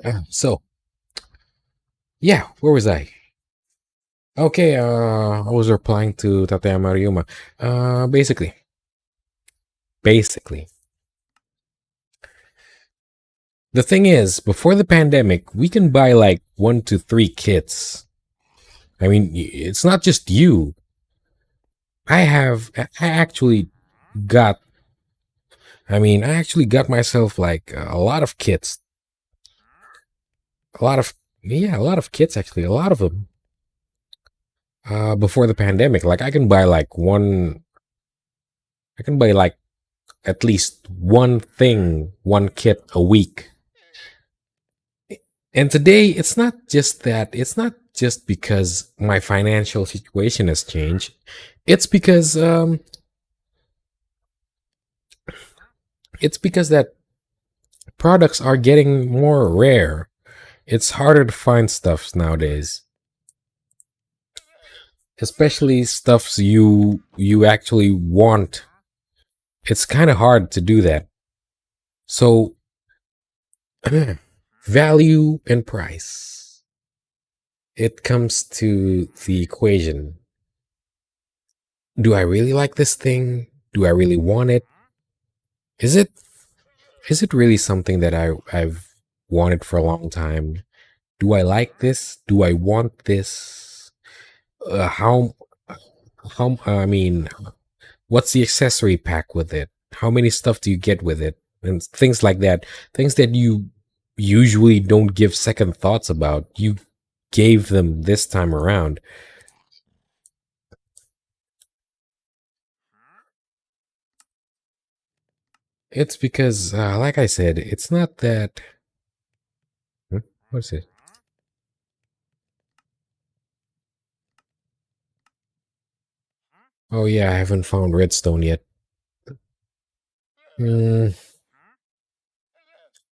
Yeah, where was I? Okay, I was replying to Tateyama Ryuma. Basically, the thing is, before the pandemic, we can buy like 1 to 3 kits. I mean, it's not just you. I actually got, I actually got myself like a lot of kits. A lot of, yeah, a lot of kits actually, a lot of them. Before the pandemic, like I can buy like at least one thing, one kit a week. And today, it's not just because my financial situation has changed. It's because, it's because that products are getting more rare. It's harder to find stuffs nowadays, especially stuffs you actually want. It's kind of hard to do that. So, value and price. It comes to the equation. Do I really like this thing? Do I really want it? Is it is it really something that I've wanted for a long time? Do I like this? Do I want this? How I mean, what's the accessory pack with it? How many stuff do you get with it? And things like that. Things that you usually don't give second thoughts about. You gave them this time around. It's because, like I said, it's not that. Hmm? What's it? Oh yeah, I haven't found redstone yet. Hmm,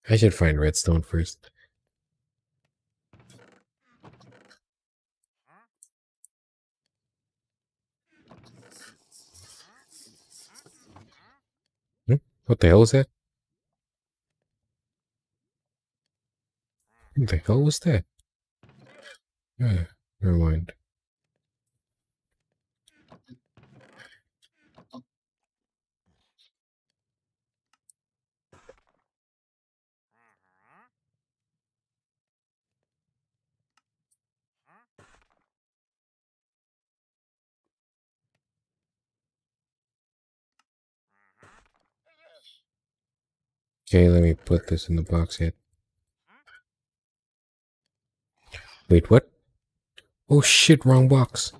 I should find redstone first. Hmm? What the hell is that? What the hell was that? Never mind. Okay, let me put this in the box yet. Wait, what? Oh shit, wrong box.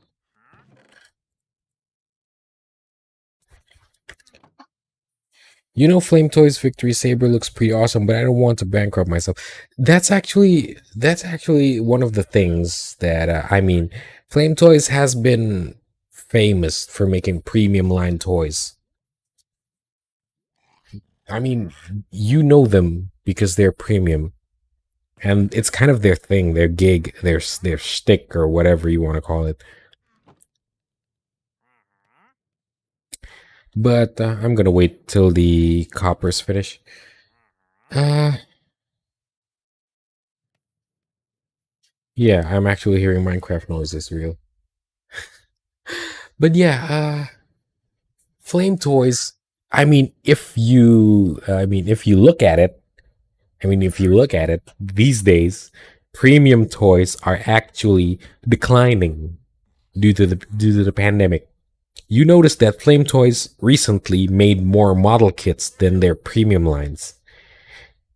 You know, Flame Toys Victory Saber looks pretty awesome, but I don't want to bankrupt myself. That's actually one of the things that Flame Toys has been famous for making premium line toys. I mean, you know them because they're premium, and it's kind of their thing, their gig, their shtick, or whatever you want to call it. But I'm gonna wait till the coppers finish. Uh, yeah, I'm actually hearing Minecraft noises, real. But yeah, flame toys. If you look at it, if you look at it these days, premium toys are actually declining due to the pandemic. You notice that Flame Toys recently made more model kits than their premium lines.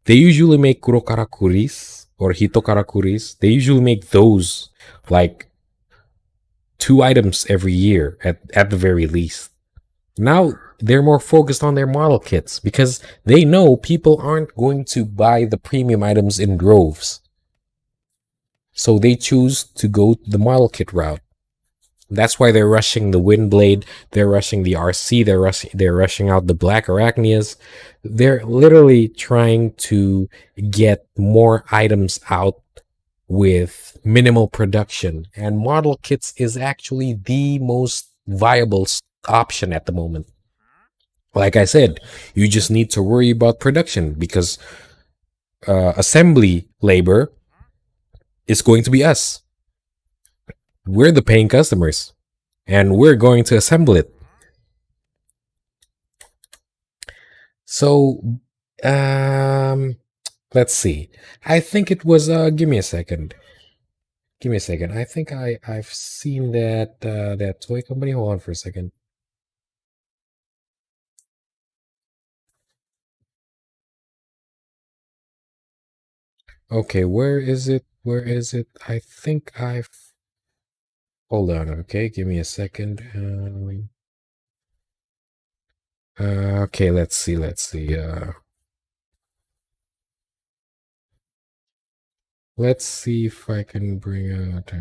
They usually make kurokarakuris or hitokarakuris. They usually make those like 2 items every year at the very least. Now they're more focused on their model kits because they know people aren't going to buy the premium items in droves. So they choose to go the model kit route. That's why they're rushing the Windblade, they're rushing the RC, they're rushing out the Black Arachnias. They're literally trying to get more items out with minimal production. And model kits is actually the most viable option at the moment. Like I said, you just need to worry about production because assembly labor is going to be us. We're the paying customers, and we're going to assemble it. So, um, let's see. I think it was. Give me a second. Give me a second. I think I've seen that toy company. Hold on for a second. Okay, where is it? Where is it? I think I've. Hold on. Okay, give me a second. Okay, let's see. Let's see. Let's see if I can bring out.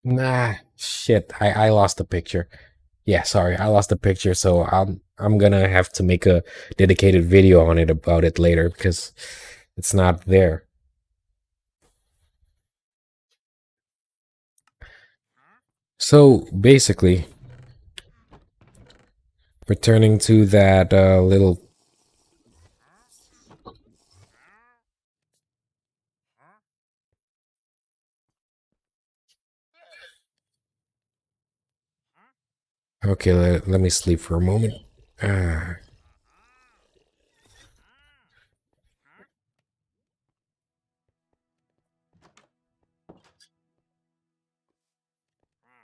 Nah, shit. I lost the picture. Yeah, sorry, I lost the picture. So I'm gonna have to make a dedicated video on it about it later because it's not there. So basically, returning to that little. Okay, let me sleep for a moment. Ah,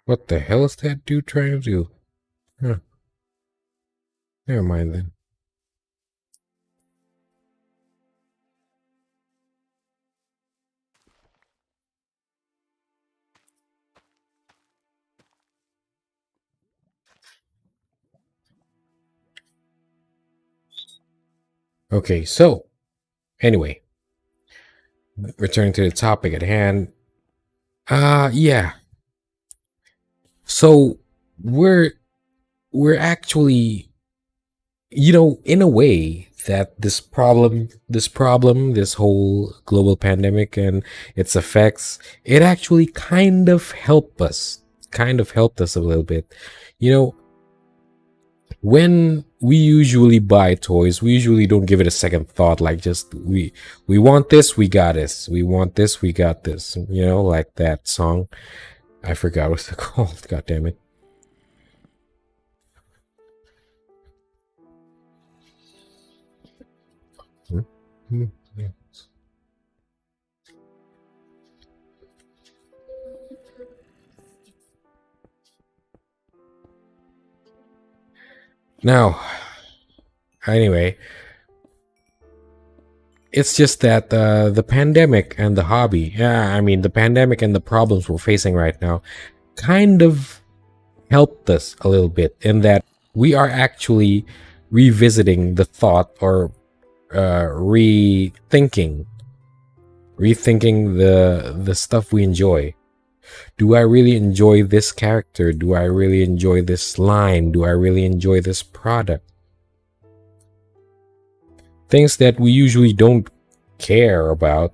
what the hell is that dude trying to do? Huh, never mind then. Okay, so anyway, returning to the topic at hand. Yeah. So we're we're actually, in a way that this whole global pandemic and its effects, it actually kind of helped us a little bit. You know, when we usually buy toys, we usually don't give it a second thought. Like, just we want this, we got this. We want this, we got this. Like that song. I forgot what's it called. God damn it. Hmm? Hmm. Yeah. Now, anyway, it's just that the pandemic and the hobby, yeah, I mean, the pandemic and the problems we're facing right now kind of helped us a little bit in that we are actually revisiting the thought, or rethinking the stuff we enjoy. Do I really enjoy this character? Do I really enjoy this line? Do I really enjoy this product? Things that we usually don't care about,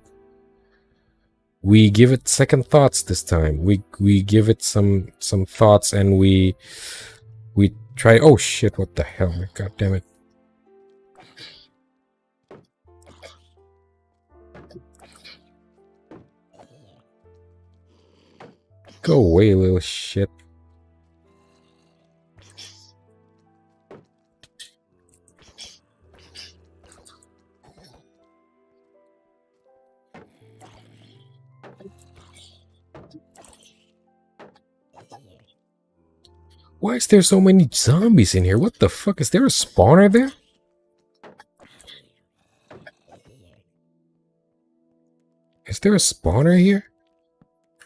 we give it second thoughts this time. We give it some thoughts, and we try. Oh shit, what the hell? God damn it. Go away, little shit. Why is there so many zombies in here? What the fuck? Is there a spawner there? Is there a spawner here?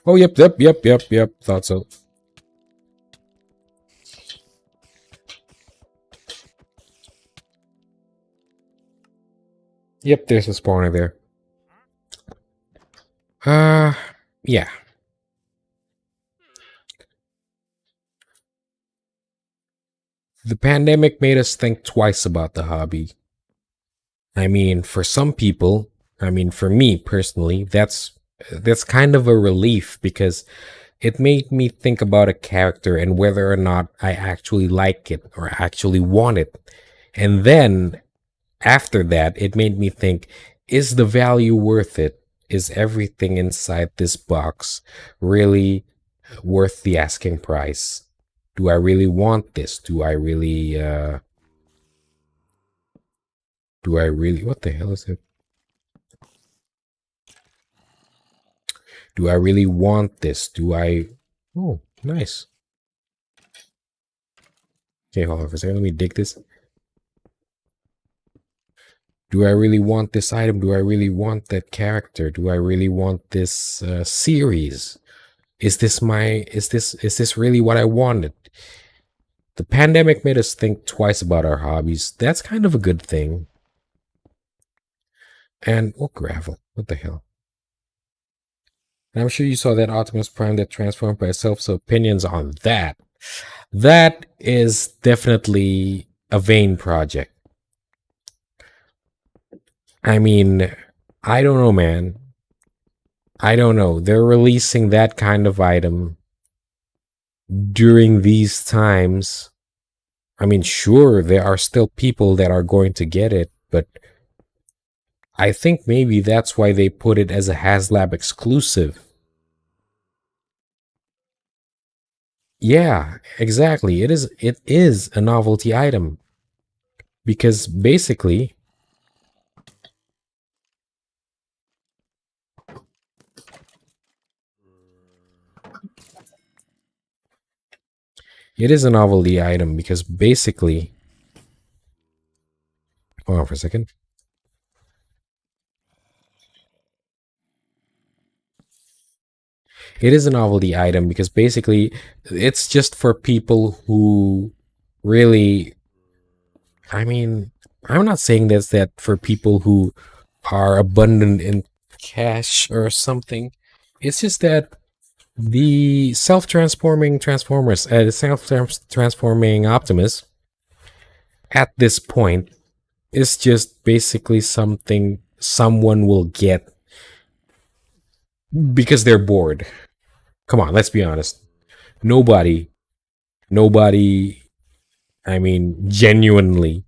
Oh, yep. Thought so. Yep, there's a spawner there. Uh, yeah. The pandemic made us think twice about the hobby. I mean, for some people, I mean, for me personally, that's kind of a relief because it made me think about a character and whether or not I actually like it or actually want it. And then after that, it made me think, is the value worth it? Is everything inside this box really worth the asking price? Do I really want this? Do I really, what the hell is it? Do I really want this? Oh, nice. Okay, hold on for a second. Let me dig this. Do I really want this item? Do I really want that character? Do I really want this series? Is this really what I wanted? The pandemic made us think twice about our hobbies. That's kind of a good thing. And oh, gravel. What the hell? And I'm sure you saw that Optimus Prime that transformed by itself. So opinions on that. That is definitely a vain project. I mean, I don't know, man. I don't know. They're releasing that kind of item during these times. I mean, sure, there are still people that are going to get it, but I think maybe that's why they put it as a HasLab exclusive. Yeah, exactly. It is a novelty item because basically it is a novelty item because basically hold on for a second. It is a novelty item because basically it's just for people who really, I mean, I'm not saying this that for people who are abundant in cash or something. It's just that the self-transforming Transformers, self-transforming Optimus at this point is just basically something someone will get because they're bored. Come on, let's be honest. Nobody, nobody, I mean, genuinely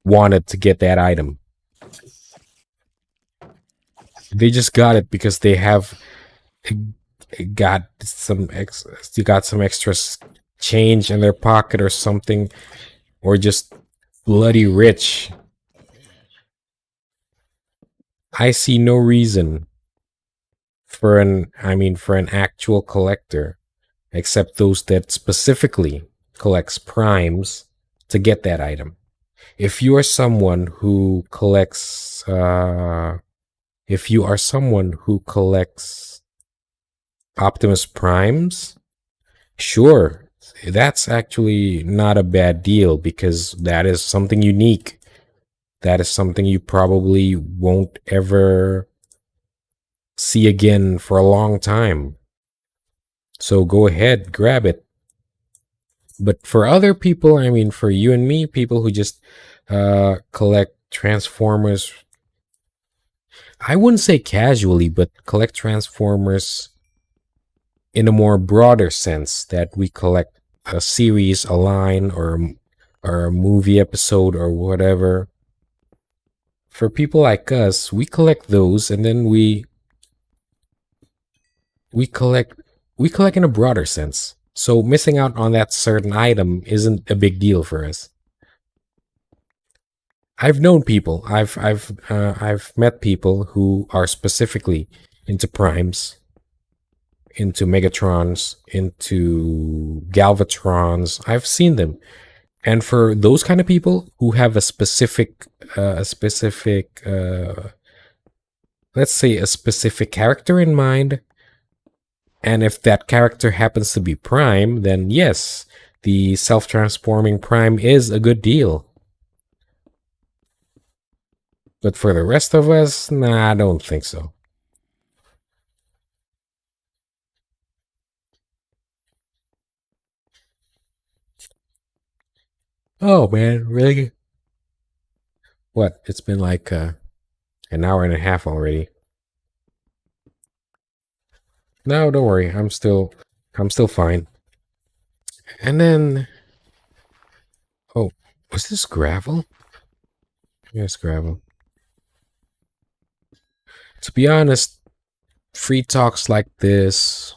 wanted to get that item. They just got it because they have got you got some extra change in their pocket or something, or just bloody rich. I see no reason for an actual collector except those that specifically collects primes to get that item. If you are someone who collects if you are someone who collects Optimus Primes, sure, that's actually not a bad deal because that is something unique. That is something you probably won't ever see again for a long time. So go ahead, grab it. But for other people, I mean, for you and me, people who just collect Transformers, I wouldn't say casually, but collect Transformers in a more broader sense that we collect a series, a line, or a movie episode or whatever. For people like us, we collect those and then we collect we collect in a broader sense. So missing out on that certain item isn't a big deal for us. I've known people. I've met people who are specifically into primes, into Megatrons, into Galvatrons. I've seen them. And for those kind of people who have let's say a specific character in mind, and if that character happens to be Prime, then yes, the self-transforming Prime is a good deal. But for the rest of us, nah, I don't think so. Oh man, really? What? It's been like an hour and a half already. No, don't worry. I'm still. I'm still fine. And then, oh, was this gravel? Yes, gravel. To be honest, free talks like this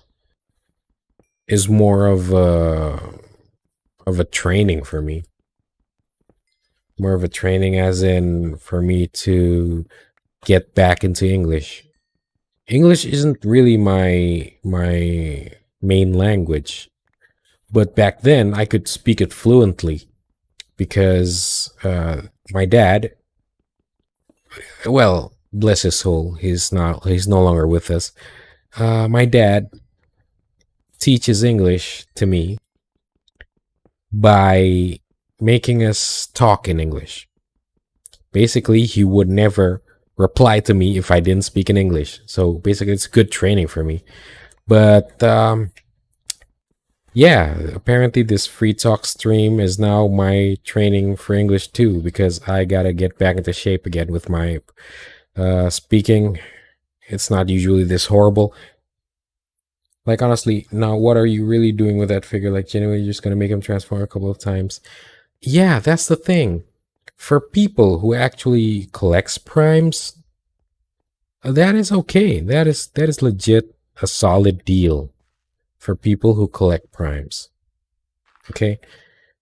is more of a training for me. More of a training, as in for me to get back into English. English isn't really my main language, but back then I could speak it fluently because my dad, well, bless his soul, he's no longer with us. My dad teaches English to me by making us talk in English. Basically, he would never reply to me if I didn't speak in English. So basically, it's good training for me. But yeah, apparently, this free talk stream is now my training for English too, because I gotta get back into shape again with my speaking. It's not usually this horrible. Like, honestly, now what are you really doing with that figure? Like, genuinely, you're just gonna make him transform a couple of times. Yeah, that's the thing. For people who actually collects primes, that is okay. That is legit a solid deal for people who collect primes. Okay?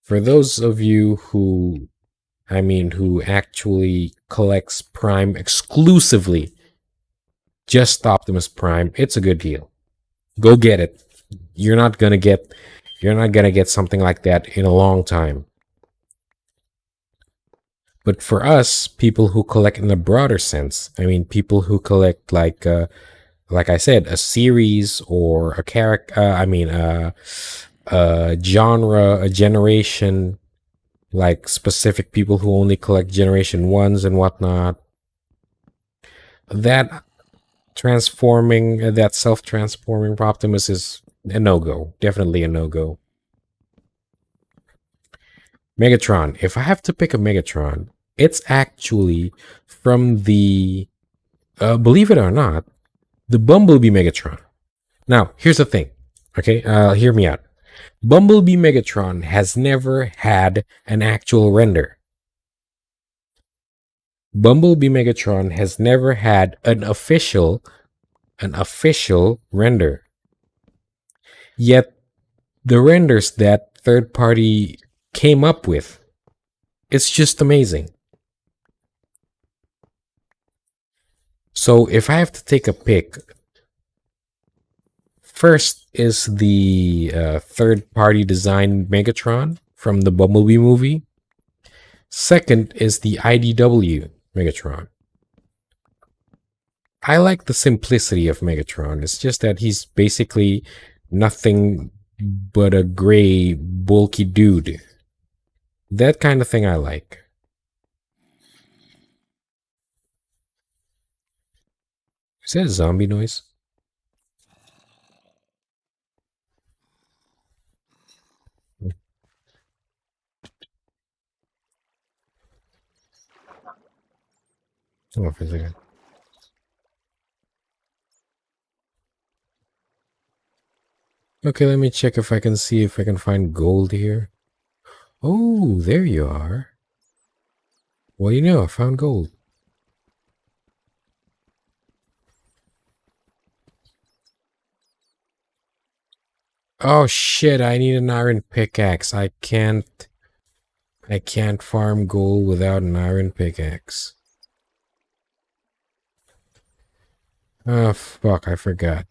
For those of you who actually collects prime exclusively, just Optimus Prime, it's a good deal. Go get it. You're not gonna get something like that in a long time. But for us, people who collect in a broader sense, people who collect like I said, a series or a character. A genre, a generation, like specific people who only collect generation ones and whatnot. That that self-transforming Optimus is a no-go. Definitely a no-go. Megatron. If I have to pick a Megatron, it's actually from the, believe it or not, the Bumblebee Megatron. Now, here's the thing. Okay, hear me out. Bumblebee Megatron has never had an actual render. Bumblebee Megatron has never had an official render. Yet the renders that third party came up with, it's just amazing. So if I have to take a pick, first is the third party design Megatron from the Bumblebee movie. Second is the IDW Megatron. I like the simplicity of Megatron. It's just that he's basically nothing but a gray, bulky dude. That kind of thing I like. Is that a zombie noise? Oh, for a second. Okay, let me check if I can see if I can find gold here. Oh, there you are. What do you know? I found gold. Oh shit, I need an iron pickaxe. I can't farm gold without an iron pickaxe. Oh fuck, I forgot.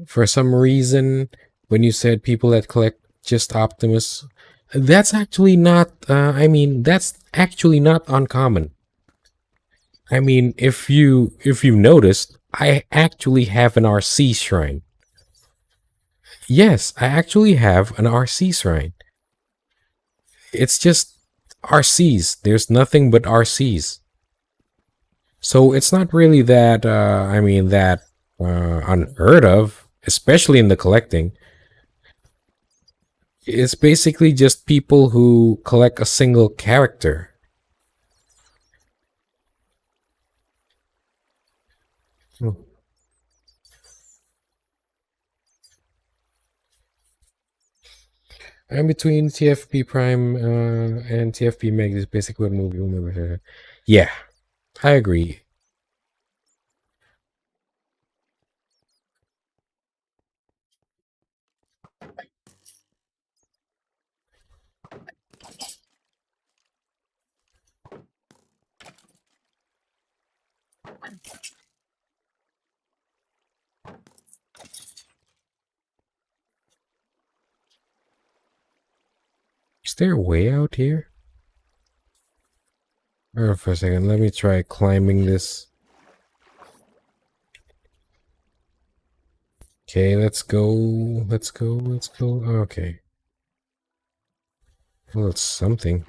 For some reason, when you said people that collect just Optimus, that's actually not uncommon. If you noticed, I actually have an RC shrine. Yes, I actually have an RC shrine. It's just RCs. There's nothing but RCs. So it's not really that, that unheard of, especially in the collecting. It's basically just people who collect a single character. Hmm. And between TFP Prime and TFP Meg is basically what movie. Yeah, I agree. Is there a way out here? For a second, let me try climbing this. Okay, let's go. Let's go. Let's go. Okay. Well, it's something.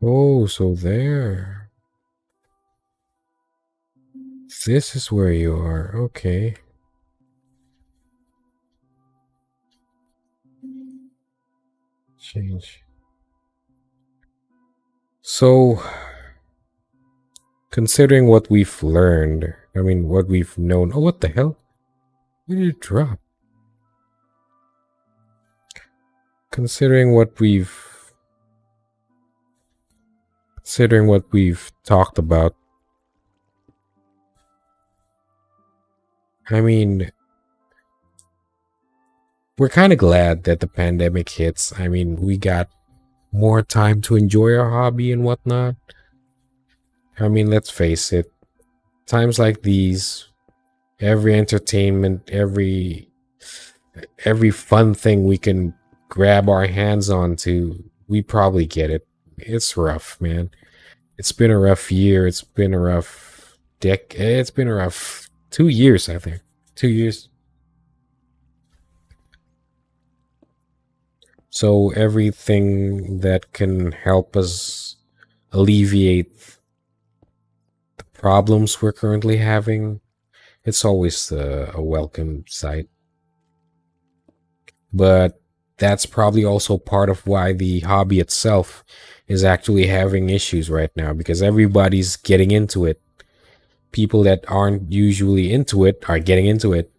Oh, so there. This is where you are. Okay. Change. So, considering what we've learned, what we've known. Oh, what the hell? Where did it drop? Considering what we've talked about, I mean, we're kind of glad that the pandemic hits. We got more time to enjoy our hobby and whatnot. Let's face it, times like these, every entertainment, every fun thing we can grab our hands onto, we probably get it. It's rough, man. It's been a rough year. It's been a rough It's been a rough 2 years, I think. 2 years. So everything that can help us alleviate the problems we're currently having, it's always a welcome sight. But that's probably also part of why the hobby itself is actually having issues right now, because everybody's getting into it. People that aren't usually into it are getting into it.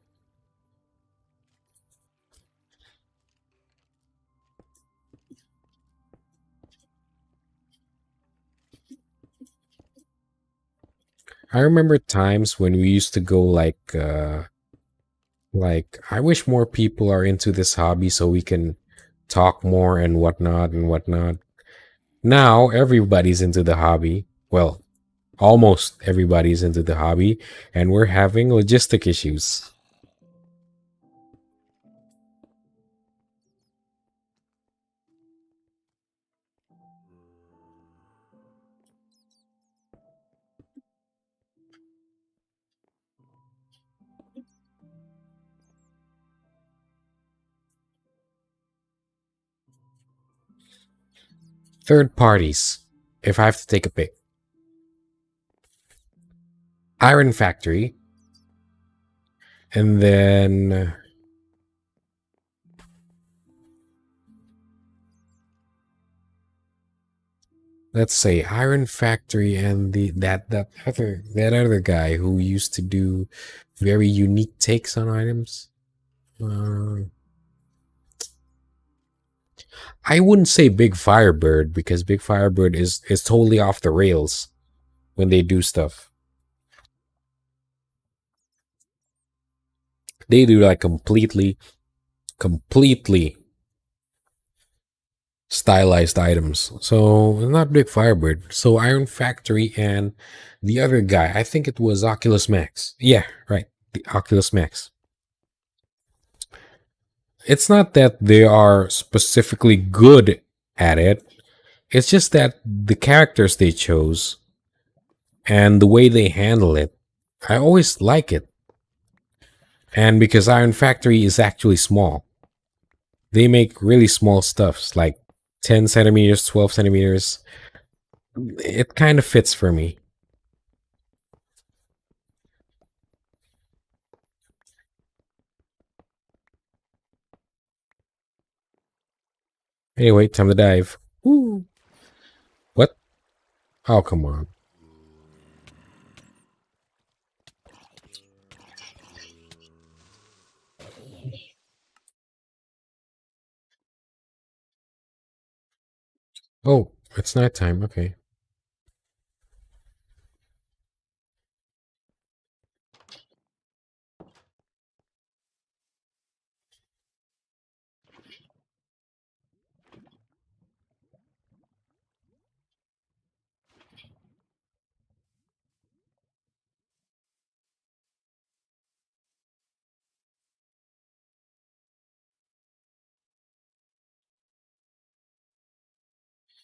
I remember times when we used to go like I wish more people are into this hobby so we can talk more and whatnot and whatnot. Now everybody's into the hobby. Well, almost everybody's into the hobby, and we're having logistic issues. Third parties, if I have to take a pick: Iron Factory, and then let's say Iron Factory and that other guy who used to do very unique takes on items. Uh, I wouldn't say Big Firebird, because Big Firebird is totally off the rails when they do stuff. They do like completely stylized items. So not Big Firebird. So Iron Factory and the other guy, I think it was Oculus Max. Yeah, right. The Oculus Max. It's not that they are specifically good at it. It's just that the characters they chose and the way they handle it, I always like it. And because Iron Factory is actually small. They make really small stuffs, like 10 centimeters, 12 centimeters. It kind of fits for me. Anyway, time to dive. Woo. What? Oh, come on. Oh, it's nighttime. Okay.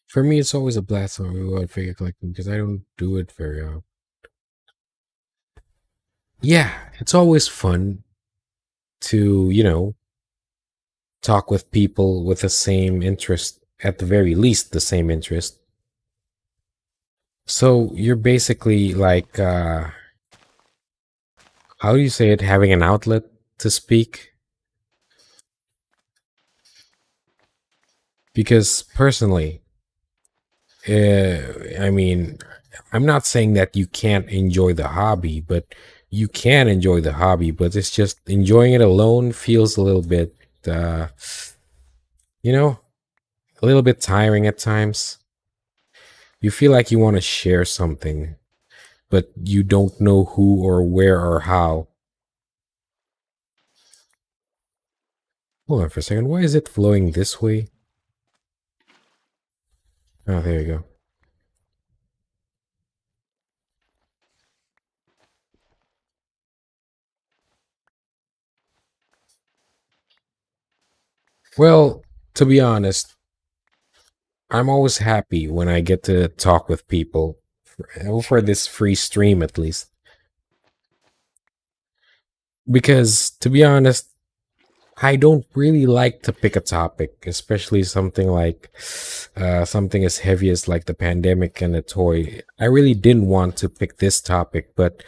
For me, it's always a blast on reward figure collecting because I don't do it very often. Yeah, it's always fun to, talk with people with the same interest, at the very least, the same interest. So you're basically like, how do you say it, having an outlet to speak? Because personally, I mean, I'm not saying that you can't enjoy the hobby, but you can enjoy the hobby, but it's just enjoying it alone feels a little bit, uh, you know, a little bit tiring at times. You feel like you want to share something, but you don't know who or where or how. Hold on for a second. Why is it flowing this way? Oh, there you go. Well, to be honest, I'm always happy when I get to talk with people for this free stream at least. Because to be honest, I don't really like to pick a topic, especially something like something as heavy as like the pandemic and the toy. I really didn't want to pick this topic, but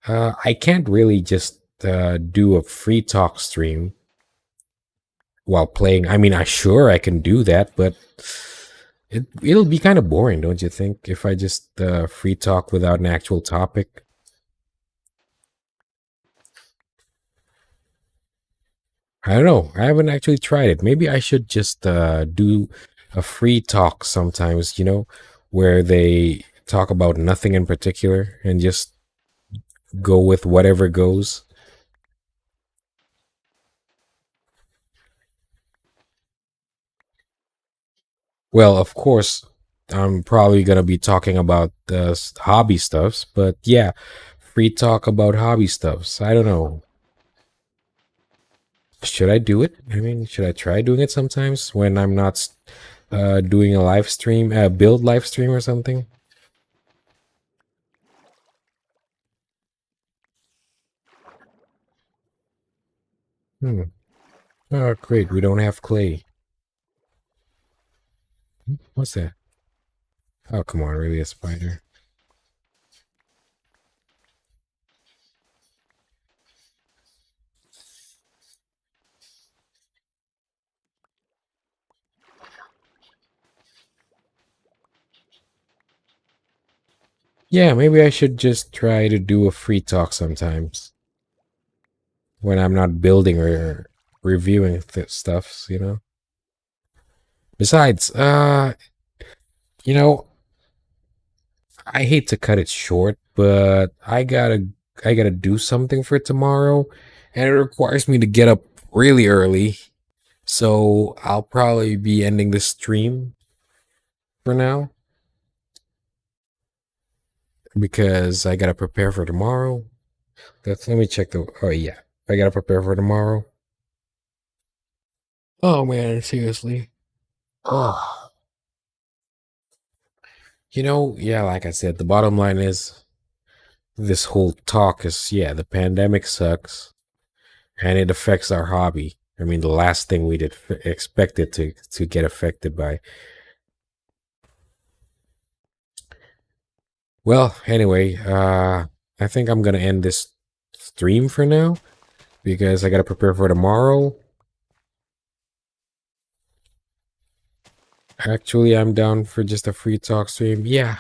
I can't really just do a free talk stream while playing. I mean, I sure I can do that, but it'll be kind of boring, don't you think? If I just free talk without an actual topic. I don't know. I haven't actually tried it. Maybe I should just do a free talk sometimes, where they talk about nothing in particular and just go with whatever goes. Well, of course, I'm probably going to be talking about hobby stuffs, but yeah, free talk about hobby stuffs. I don't know. Should I do it? I mean, should I try doing it sometimes when I'm not doing a live stream, build live stream or something? Hmm. Oh, great. We don't have clay. What's that? Oh, come on. Really, a spider? Yeah, maybe I should just try to do a free talk sometimes when I'm not building or reviewing stuffs. Besides, you know, I hate to cut it short, but I gotta do something for tomorrow, and it requires me to get up really early. So I'll probably be ending the stream for now because I gotta prepare for tomorrow. Let me check the. Oh yeah, I gotta prepare for tomorrow. Oh man, seriously. Oh, yeah, like I said, the bottom line is this whole talk is, yeah, the pandemic sucks and it affects our hobby. I mean, the last thing we did expect it to get affected by. Well, anyway, I think I'm gonna end this stream for now because I gotta prepare for tomorrow. Actually, I'm down for just a free talk stream. Yeah,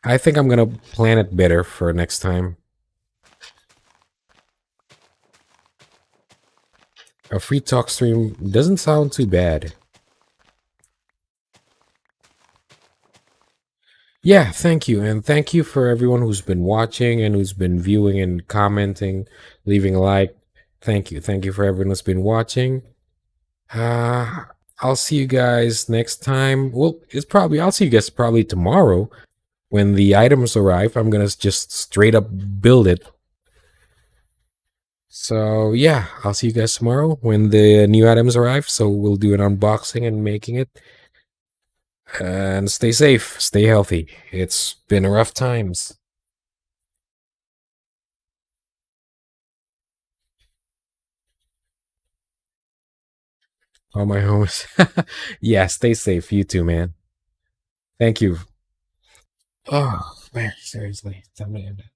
I think I'm gonna plan it better for next time. A free talk stream doesn't sound too bad. Yeah, thank you. And thank you for everyone who's been watching and who's been viewing and commenting, leaving a like. Thank you. Thank you for everyone who's been watching. Uh, I'll see you guys next time. Well, I'll see you guys probably tomorrow when the items arrive. I'm gonna just straight up build it. So yeah, I'll see you guys tomorrow when the new items arrive. So we'll do an unboxing and making it. And stay safe, stay healthy. It's been rough times. All my homies. Yeah, stay safe. You too, man. Thank you. Oh man, seriously. Time to end it.